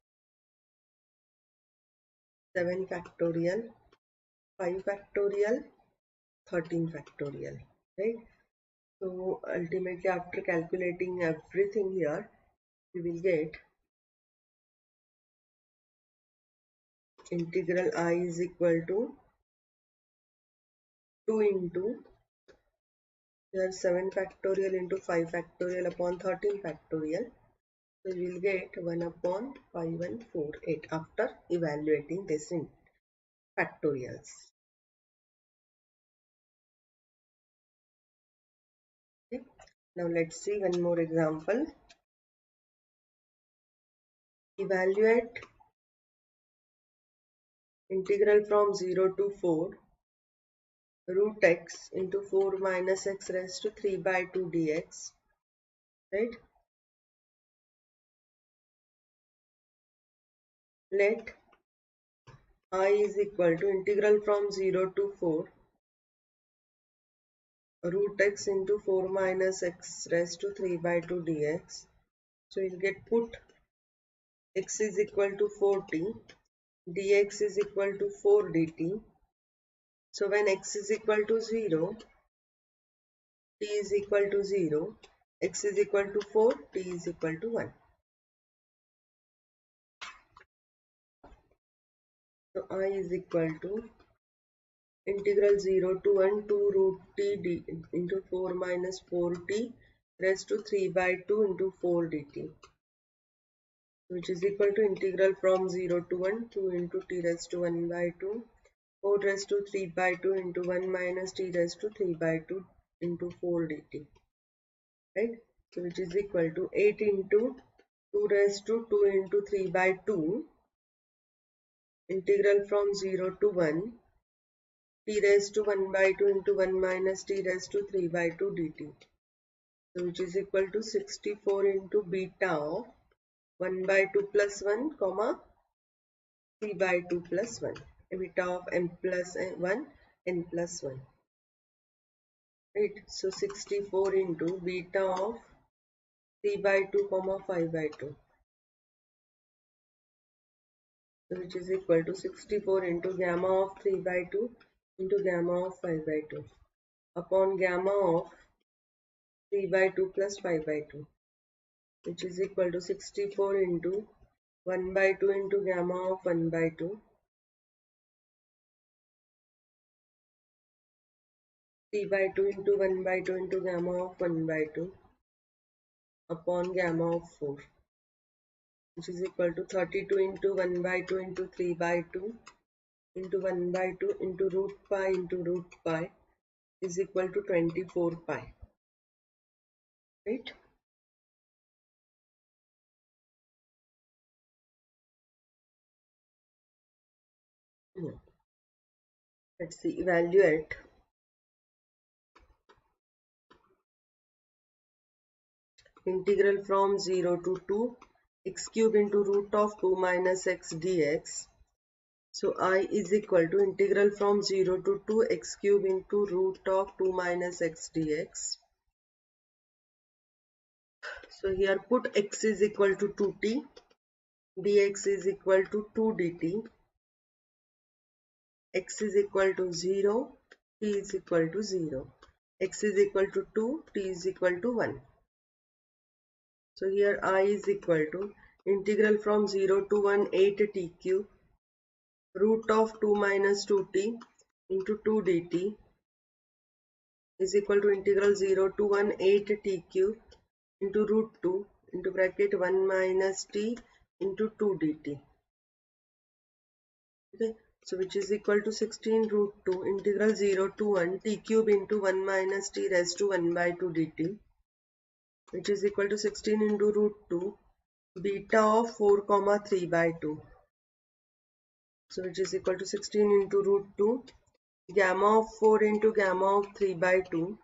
7 factorial, 5 factorial, 13 factorial. Right? So ultimately after calculating everything here, we will get integral I is equal to 2 into here 7 factorial into 5 factorial upon 13 factorial. So we will get 1 upon 5148 after evaluating this in factorials. Okay. Now let's see one more example. Evaluate integral from 0 to 4 root x into 4 minus x raised to 3 by 2 dx. Right? Let I is equal to integral from 0 to 4 root x into 4 minus x raised to 3 by 2 dx. So you'll get put x is equal to 4t, dx is equal to 4 dt. So when x is equal to 0, t is equal to 0, x is equal to 4, t is equal to 1. So I is equal to integral 0 to 1 2 root t d into 4 minus 4t raised to 3 by 2 into 4 dt, which is equal to integral from 0 to 1 2 into t raised to 1 by 2 4 raised to 3 by 2 into 1 minus t raised to 3 by 2 into 4 dt, right? So which is equal to 8 into 2 raised to 2 into 3 by 2 integral from 0 to 1 t raised to 1 by 2 into 1 minus t raised to 3 by 2 dt. So which is equal to 64 into beta of 1 by 2 plus 1 comma 3 by 2 plus 1, beta of m plus 1 n plus 1. Right? So 64 into beta of 3 by 2 comma 5 by 2. So which is equal to 64 into gamma of 3 by 2 into gamma of 5 by 2 upon gamma of 3 by 2 plus 5 by 2, which is equal to 64 into 1 by 2 into gamma of 1 by 2 3 by 2 into 1 by 2 into gamma of 1 by 2 upon gamma of 4, which is equal to 32 into 1 by 2 into 3 by 2 into 1 by 2 into root pi is equal to 24 pi, right? No. Let's see, evaluate integral from 0 to 2 x cube into root of 2 minus x dx. So I is equal to integral from 0 to 2 x cube into root of 2 minus x dx. So here put x is equal to 2t, dx is equal to 2 dt, x is equal to 0, t is equal to 0, x is equal to 2, t is equal to 1. So here I is equal to integral from 0 to 1 8t cube root of 2 minus 2t into 2 dt is equal to integral 0 to 1 8t cube into root 2 into bracket 1 minus t into 2 dt. Okay, so which is equal to 16 root 2 integral 0 to 1 t cube into 1 minus t raised to 1 by 2 dt, which is equal to 16 into root 2 beta of 4 comma 3 by 2. So which is equal to 16 into root 2 gamma of 4 into gamma of 3 by 2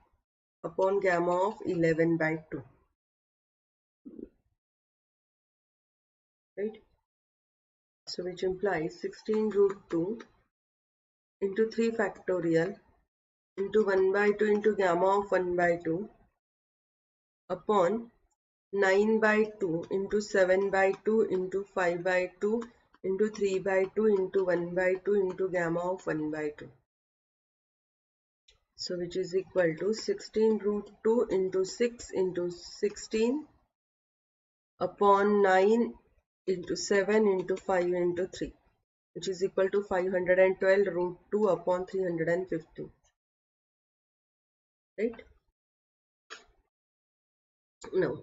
upon gamma of 11 by 2. Right? So which implies 16 root 2 into 3 factorial into 1 by 2 into gamma of 1 by 2 upon 9 by 2 into 7 by 2 into 5 by 2 into 3 by 2 into 1 by 2 into gamma of 1 by 2. So which is equal to 16 root 2 into 6 into 16 upon 9 into 7 into 5 into 3, which is equal to 512 root 2 upon 350. Right? Now,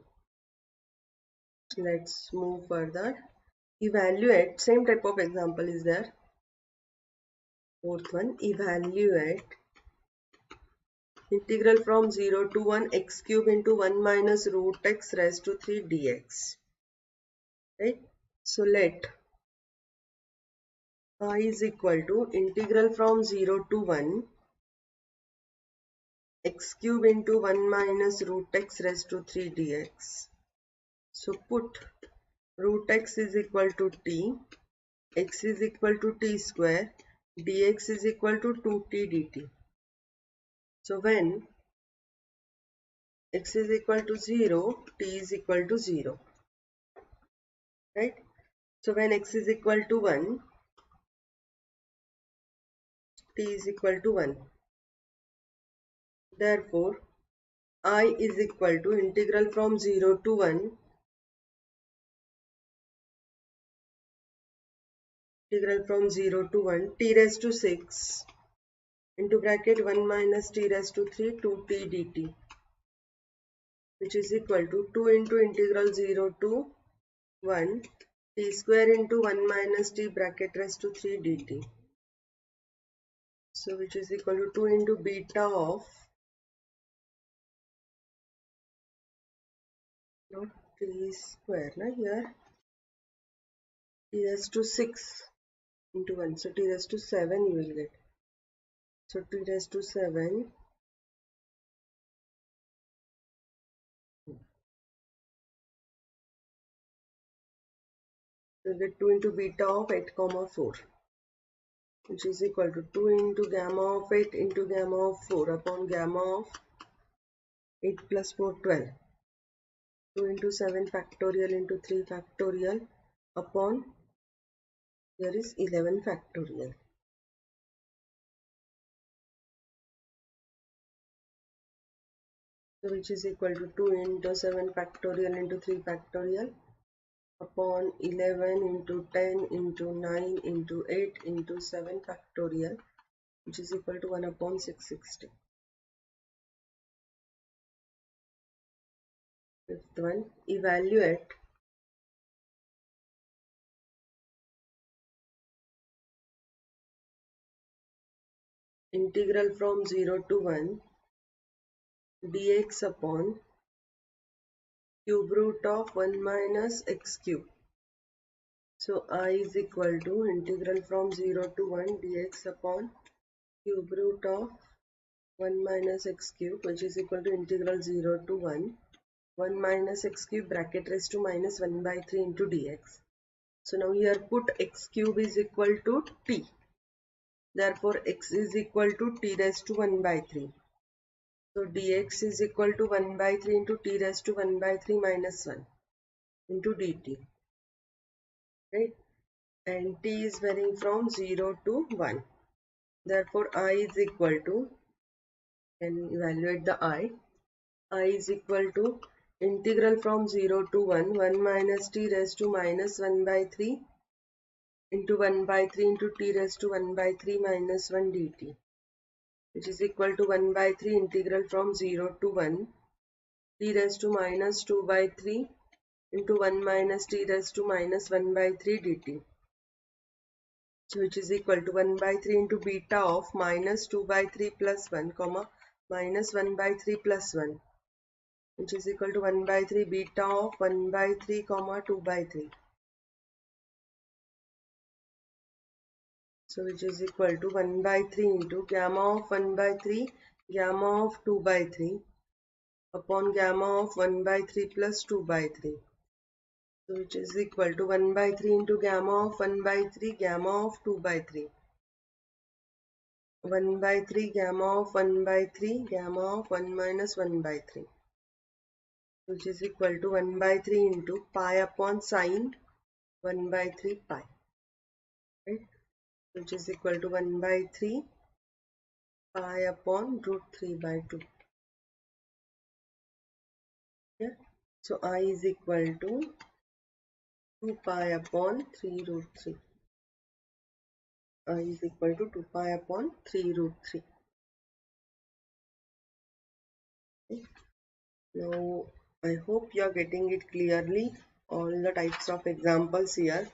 let's move further. Evaluate, same type of example is there. Fourth one, evaluate integral from 0 to 1 x cube into 1 minus root x raised to 3 dx. Right? So let I is equal to integral from 0 to 1 x cube into 1 minus root x raised to 3 dx. So put root x is equal to t, x is equal to t square, dx is equal to 2t dt. So when x is equal to 0, t is equal to 0. Right? So when x is equal to 1, t is equal to 1. Therefore, I is equal to integral from 0 to 1 integral from 0 to 1 t raised to 6 into bracket 1 minus t raised to 3 2t dt, which is equal to 2 into integral 0 to 1 t square into 1 minus t bracket raised to 3 dt. So which is equal to 2 into beta of not t square na here t raised to 6 into 1, so t raised to 7 you will get. So t raised to 7 you will get 2 into beta of 8 comma 4, which is equal to 2 into gamma of 8 into gamma of 4 upon gamma of 8 plus 4 12. 2 into 7 factorial into 3 factorial upon here is 11 factorial. So which is equal to 2 into 7 factorial into 3 factorial upon 11 into 10 into 9 into 8 into 7 factorial, which is equal to 1 upon 660. Fifth one, evaluate integral from 0 to 1 dx upon cube root of 1 minus x cube. So I is equal to integral from 0 to 1 dx upon cube root of 1 minus x cube, which is equal to integral 0 to 1 minus x cube bracket raised to minus 1 by 3 into dx. So now here put x cube is equal to t. Therefore x is equal to t raised to 1 by 3. So dx is equal to 1 by 3 into t raised to 1 by 3 minus 1 into dt. Right? And t is varying from 0 to 1. Therefore I is equal to, and evaluate the I is equal to integral from 0 to 1 minus t raised to minus 1 by 3 into 1 by 3 into t raised to 1 by 3 minus 1 dt, which is equal to 1 by 3 integral from 0 to 1 t raised to minus 2 by 3 into 1 minus t raised to minus 1 by 3 dt. So which is equal to 1 by 3 into beta of minus 2 by 3 plus 1 comma minus 1 by 3 plus 1, which is equal to 1 by 3 beta of 1 by 3 comma 2 by 3. So which is equal to 1 by 3 into gamma of 1 by 3 gamma of 2 by 3 upon gamma of 1 by 3 plus 2 by 3. So which is equal to 1 by 3 into gamma of 1 by 3 gamma of 2 by 3. 1 by 3 gamma of 1 by 3 gamma of 1 minus 1 by 3, which is equal to 1 by 3 into pi upon sine 1 by 3 pi, right? Which is equal to 1 by 3 pi upon root 3 by 2. Yeah. So I is equal to 2 pi upon 3 root 3. I is equal to 2 pi upon 3 root 3. Okay. Now I hope you are getting it clearly, all the types of examples here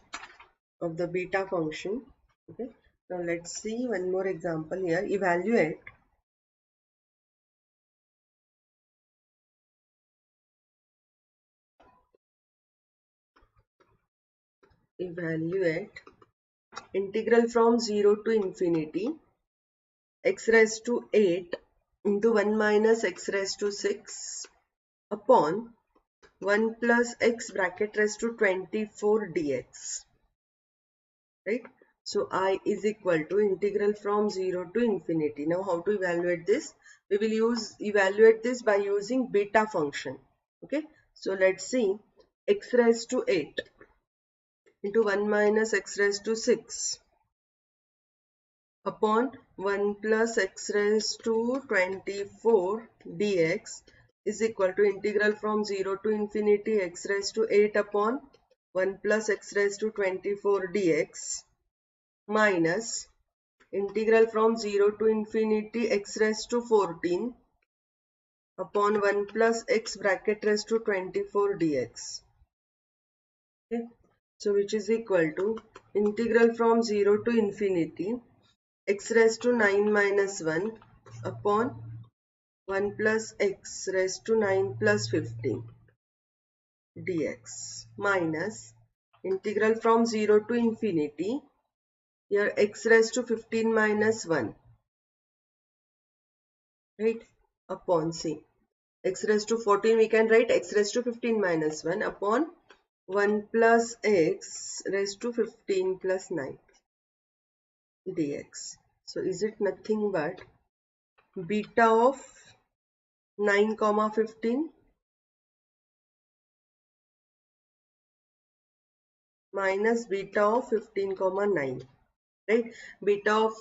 of the beta function. Okay. Now let's see one more example here. Evaluate integral from 0 to infinity x raised to 8 into 1 minus x raised to 6 upon 1 plus x bracket raised to 24 dx. Right? So I is equal to integral from 0 to infinity. Now how to evaluate this? We will evaluate this by using beta function. Okay. So let's see, x raised to 8 into 1 minus x raised to 6 upon 1 plus x raised to 24 dx is equal to integral from 0 to infinity x raised to 8 upon 1 plus x raised to 24 dx minus integral from 0 to infinity x raised to 14 upon 1 plus x bracket raised to 24 dx. Okay. So which is equal to integral from 0 to infinity x raised to 9 minus 1 upon 1 plus x raised to 9 plus 15 dx minus integral from 0 to infinity, here x raised to 15 minus 1, right, upon c. X raised to 14 we can write x raised to 15 minus 1 upon 1 plus x raised to 15 plus 9 dx. So is it nothing but beta of 9 comma 15 minus beta of 15 comma 9, right? Beta of,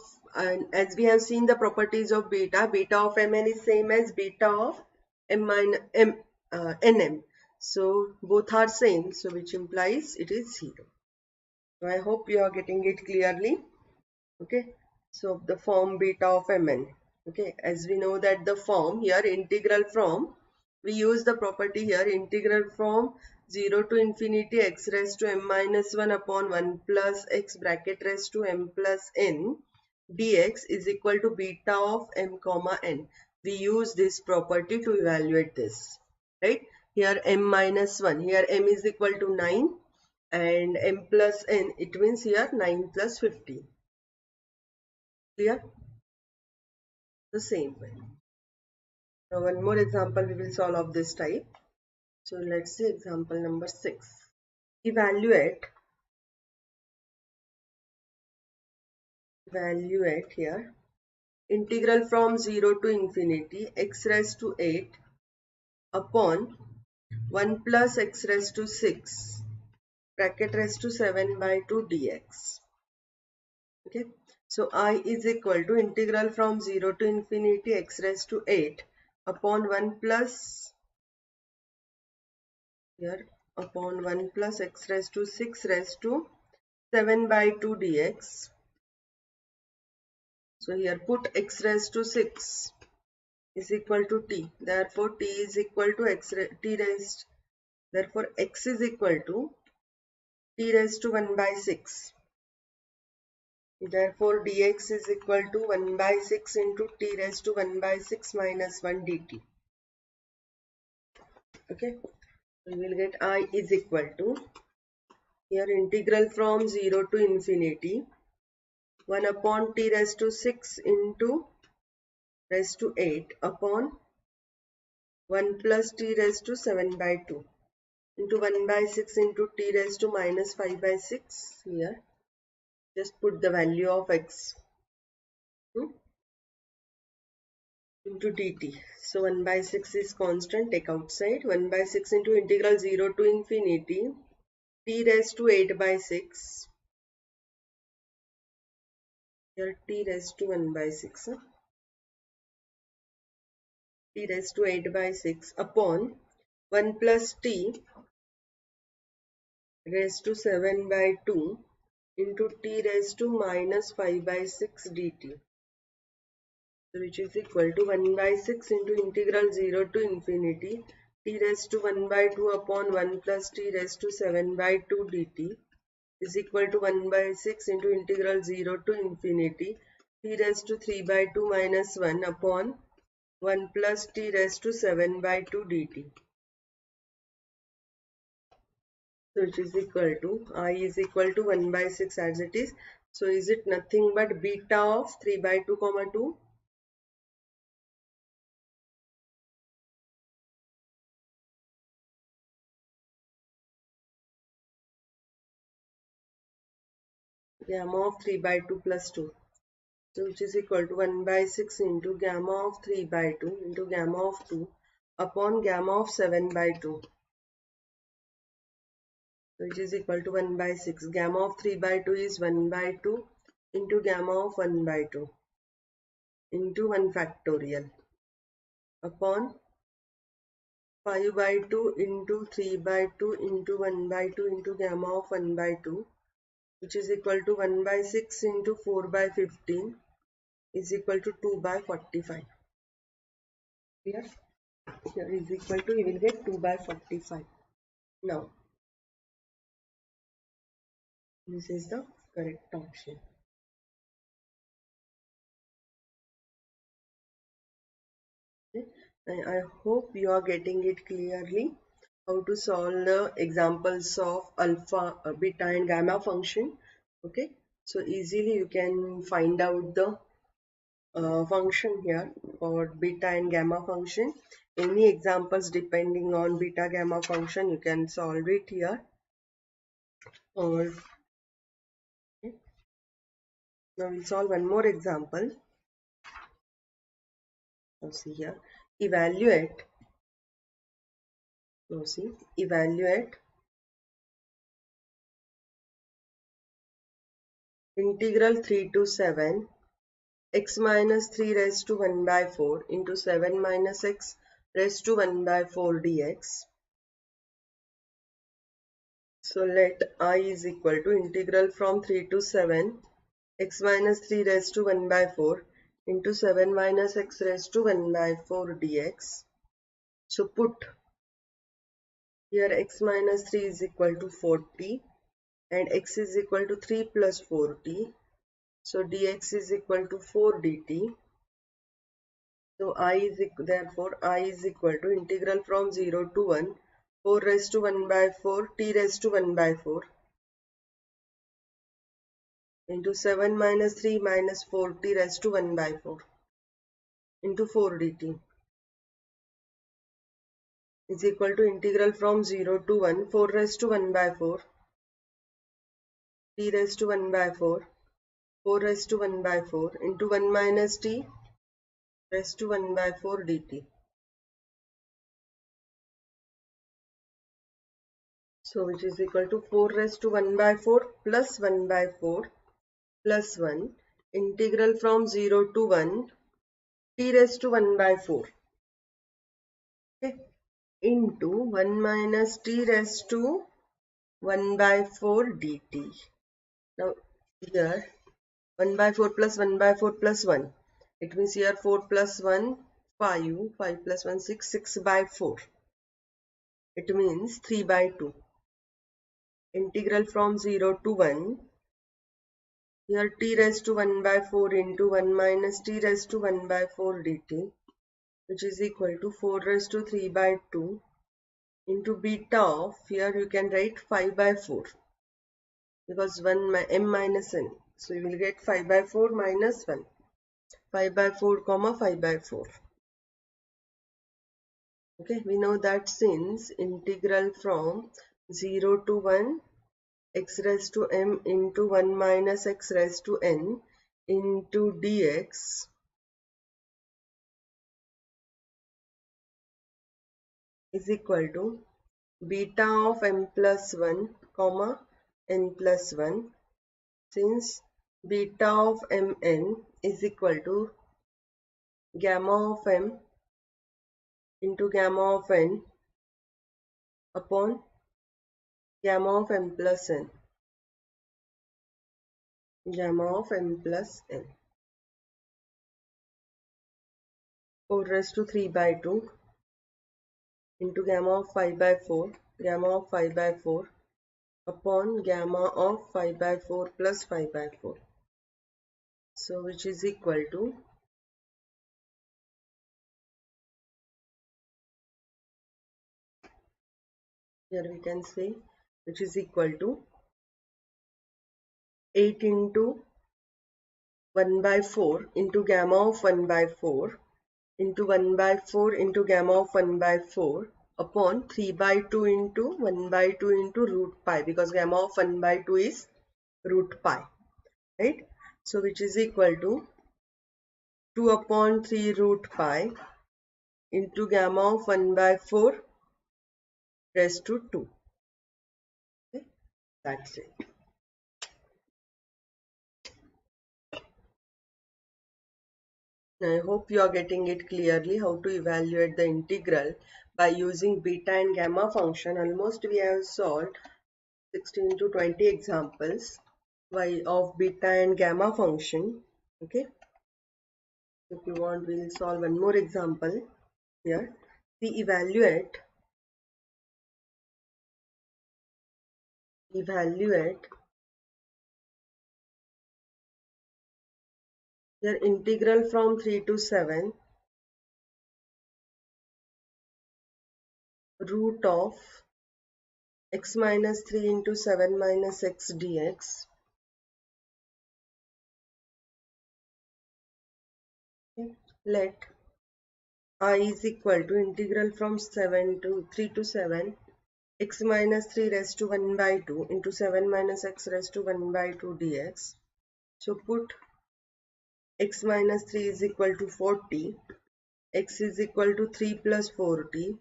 as we have seen the properties of beta of mn is same as beta of m minus nm. So both are same, so which implies it is 0. So I hope you are getting it clearly. Okay. So the form beta of mn. Okay. As we know that the form here integral from we use the property here, integral from 0 to infinity x raised to m minus 1 upon 1 plus x bracket raised to m plus n dx is equal to beta of m comma n. We use this property to evaluate this, right? Here m minus 1, here m is equal to 9 and m plus n, it means here 9 plus 50. Clear? The same way. Now one more example we will solve of this type. So let's see example number 6. Evaluate here integral from 0 to infinity x raised to 8 upon 1 plus x raised to 6 bracket raised to 7 by 2 dx. Okay, so I is equal to integral from 0 to infinity x raised to 8 upon 1 plus here upon 1 plus x raised to 6 raised to 7 by 2 dx. So here put x raised to 6 is equal to t. Therefore t is equal to t raised. Therefore x is equal to t raised to 1 by 6. Therefore dx is equal to 1 by 6 into t raised to 1 by 6 minus 1 dt. Okay, we will get I is equal to here integral from 0 to infinity 1 upon t raised to 6 into raised to 8 upon 1 plus t raised to 7 by 2 into 1 by 6 into t raised to minus 5 by 6. Here just put the value of x into dt. So 1 by 6 is constant, take outside. 1 by 6 into integral 0 to infinity t raised to 8 by 6. Here t raised to 1 by 6. T raised to 8 by 6 upon 1 plus t raised to 7 by 2 into t raised to minus 5 by 6 dt. So which is equal to 1 by 6 into integral 0 to infinity t raised to 1 by 2 upon 1 plus t raised to 7 by 2 dt is equal to 1 by 6 into integral 0 to infinity t raised to 3 by 2 minus 1 upon 1 plus t raised to 7 by 2 dt. So which is equal to I is equal to 1 by 6 as it is. So is it nothing but beta of 3 by 2 comma 2? Gamma of 3 by 2 plus 2. So which is equal to 1 by 6 into gamma of 3 by 2 into gamma of 2 upon gamma of 7 by 2. So which is equal to 1 by 6. Gamma of 3 by 2 is 1 by 2 into gamma of 1 by 2 into 1 factorial upon 5 by 2 into 3 by 2 into 1 by 2 into gamma of 1 by 2, which is equal to 1 by 6 into 4 by 15 is equal to 2 by 45. Here is equal to, you will get 2 by 45. Now this is the correct option. Okay. I hope you are getting it clearly how to solve the examples of alpha, beta and gamma function. Okay, so easily you can find out the function here for beta and gamma function. Any examples depending on beta gamma function, you can solve it here. Or okay. Now we'll solve one more example. Now see here, evaluate. Now see, evaluate integral 3 to 7 x minus 3 raised to 1 by 4 into 7 minus x raised to 1 by 4 dx. So let I is equal to integral from 3 to 7 x minus 3 raised to 1 by 4 into 7 minus x raised to 1 by 4 dx. So put here x minus 3 is equal to 40 and x is equal to 3 plus 40. So dx is equal to 4 dt. So therefore I is equal to integral from 0 to 1 4 raised to 1 by 4 t raised to 1 by 4 into 7 minus 3 minus 4 t raised to 1 by 4 into 4 dt is equal to integral from 0 to 1 4 raised to 1 by 4 t raised to 1 by 4 4 raised to 1 by 4 into 1 minus t raised to 1 by 4 dt. So which is equal to 4 raised to 1 by 4 plus 1 by 4 plus 1 integral from 0 to 1 t raised to 1 by 4, okay, into 1 minus t raised to 1 by 4 dt. Now here 1 by 4 plus 1 by 4 plus 1. It means here 4 plus 1 5, 5 plus 1 6, 6 by 4. It means 3 by 2. Integral from 0 to 1. Here t raised to 1 by 4 into 1 minus t raised to 1 by 4 dt, which is equal to 4 raised to 3 by 2 into beta of, here you can write 5 by 4 because 1 m minus n. So you will get 5 by 4 minus 1. 5 by 4 comma 5 by 4. Okay, we know that since integral from 0 to 1 x raised to m into 1 minus x raised to n into dx is equal to beta of m plus 1 comma n plus 1, since beta of mn is equal to gamma of m into gamma of n upon gamma of m plus n, gamma of m plus n. 4 raised to 3 by 2 into gamma of 5 by 4, gamma of 5 by 4 upon gamma of 5 by 4 plus 5 by 4. So which is equal to here we can say which is equal to 8 into 1 by 4 into gamma of 1 by 4 into 1 by 4 into gamma of 1 by 4 upon 3 by 2 into 1 by 2 into root pi, because gamma of 1 by 2 is root pi, right? So which is equal to 2 upon 3 root pi into gamma of 1 by 4 raised to 2. Okay, that's it. I hope you are getting it clearly how to evaluate the integral by using beta and gamma function. Almost we have solved 16 to 20 examples of beta and gamma function. Okay, if you want, we'll solve one more example here. We evaluate their integral from 3 to 7 root of x minus 3 into 7 minus x dx. Okay. Let I is equal to integral from 3 to 7 x minus 3 raised to 1 by 2 into 7 minus x raised to 1 by 2 dx. So put x minus 3 is equal to 40, x is equal to 3 plus 40,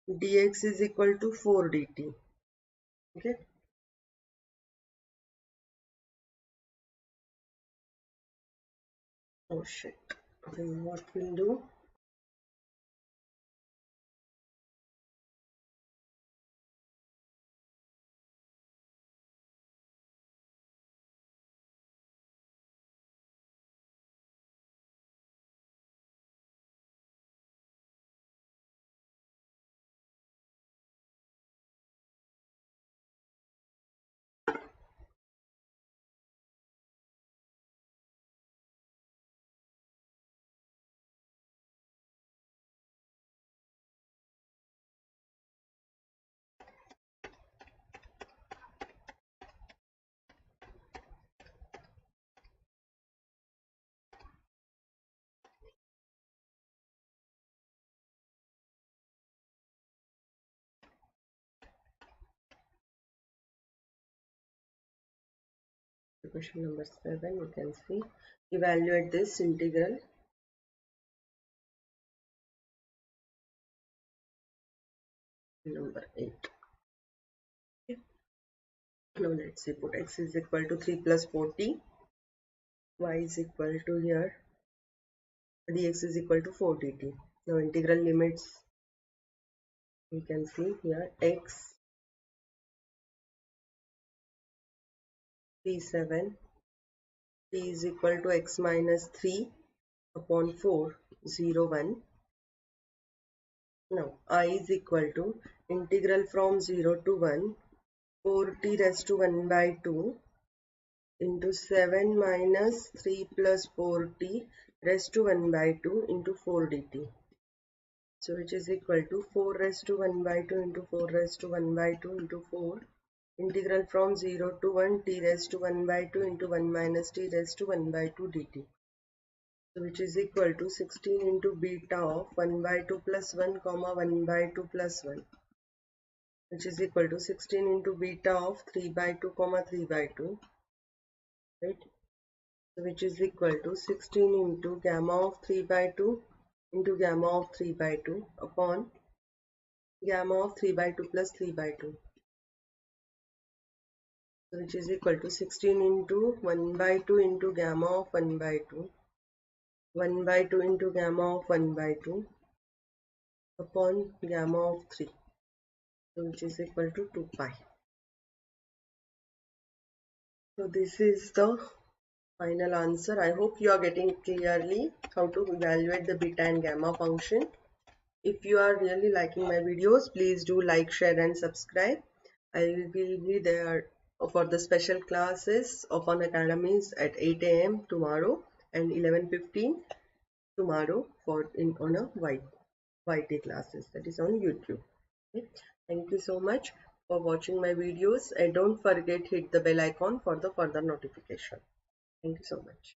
dx is equal to 4 dt. Okay. Oh shit. Then what we'll do? question number 7, you can see, evaluate this integral. Number 8. Okay. Now let's see, put x is equal to 3 plus 40, y is equal to here, dx is equal to 4 dt. Now integral limits, we can see here, x 3, 7, t is equal to x minus 3 upon 4, 0, 1. Now I is equal to integral from 0 to 1, 4t raised to 1 by 2 into 7 minus 3 plus 4t raised to 1 by 2 into 4 dt. So which is equal to 4 raised to 1 by 2 into 4 raised to 1 by 2 into 4. Integral from 0 to 1 t raised to 1 by 2 into 1 minus t raised to 1 by 2 dt. So which is equal to 16 into beta of 1 by 2 plus 1 comma 1 by 2 plus 1, which is equal to 16 into beta of 3 by 2 comma 3 by 2, right? So which is equal to 16 into gamma of 3 by 2 into gamma of 3 by 2 upon gamma of 3 by 2 plus 3 by 2. So which is equal to 16 into 1 by 2 into gamma of 1 by 2, 1 by 2 into gamma of 1 by 2 upon gamma of 3. So which is equal to 2 pi. So this is the final answer. I hope you are getting clearly how to evaluate the beta and gamma function. If you are really liking my videos, please do like, share and subscribe. I will be there for the special classes of Unacademy at 8 a.m. tomorrow and 11:15 tomorrow on a YT classes, that is on YouTube. Okay. Thank you so much for watching my videos, and don't forget hit the bell icon for the further notification. Thank you so much.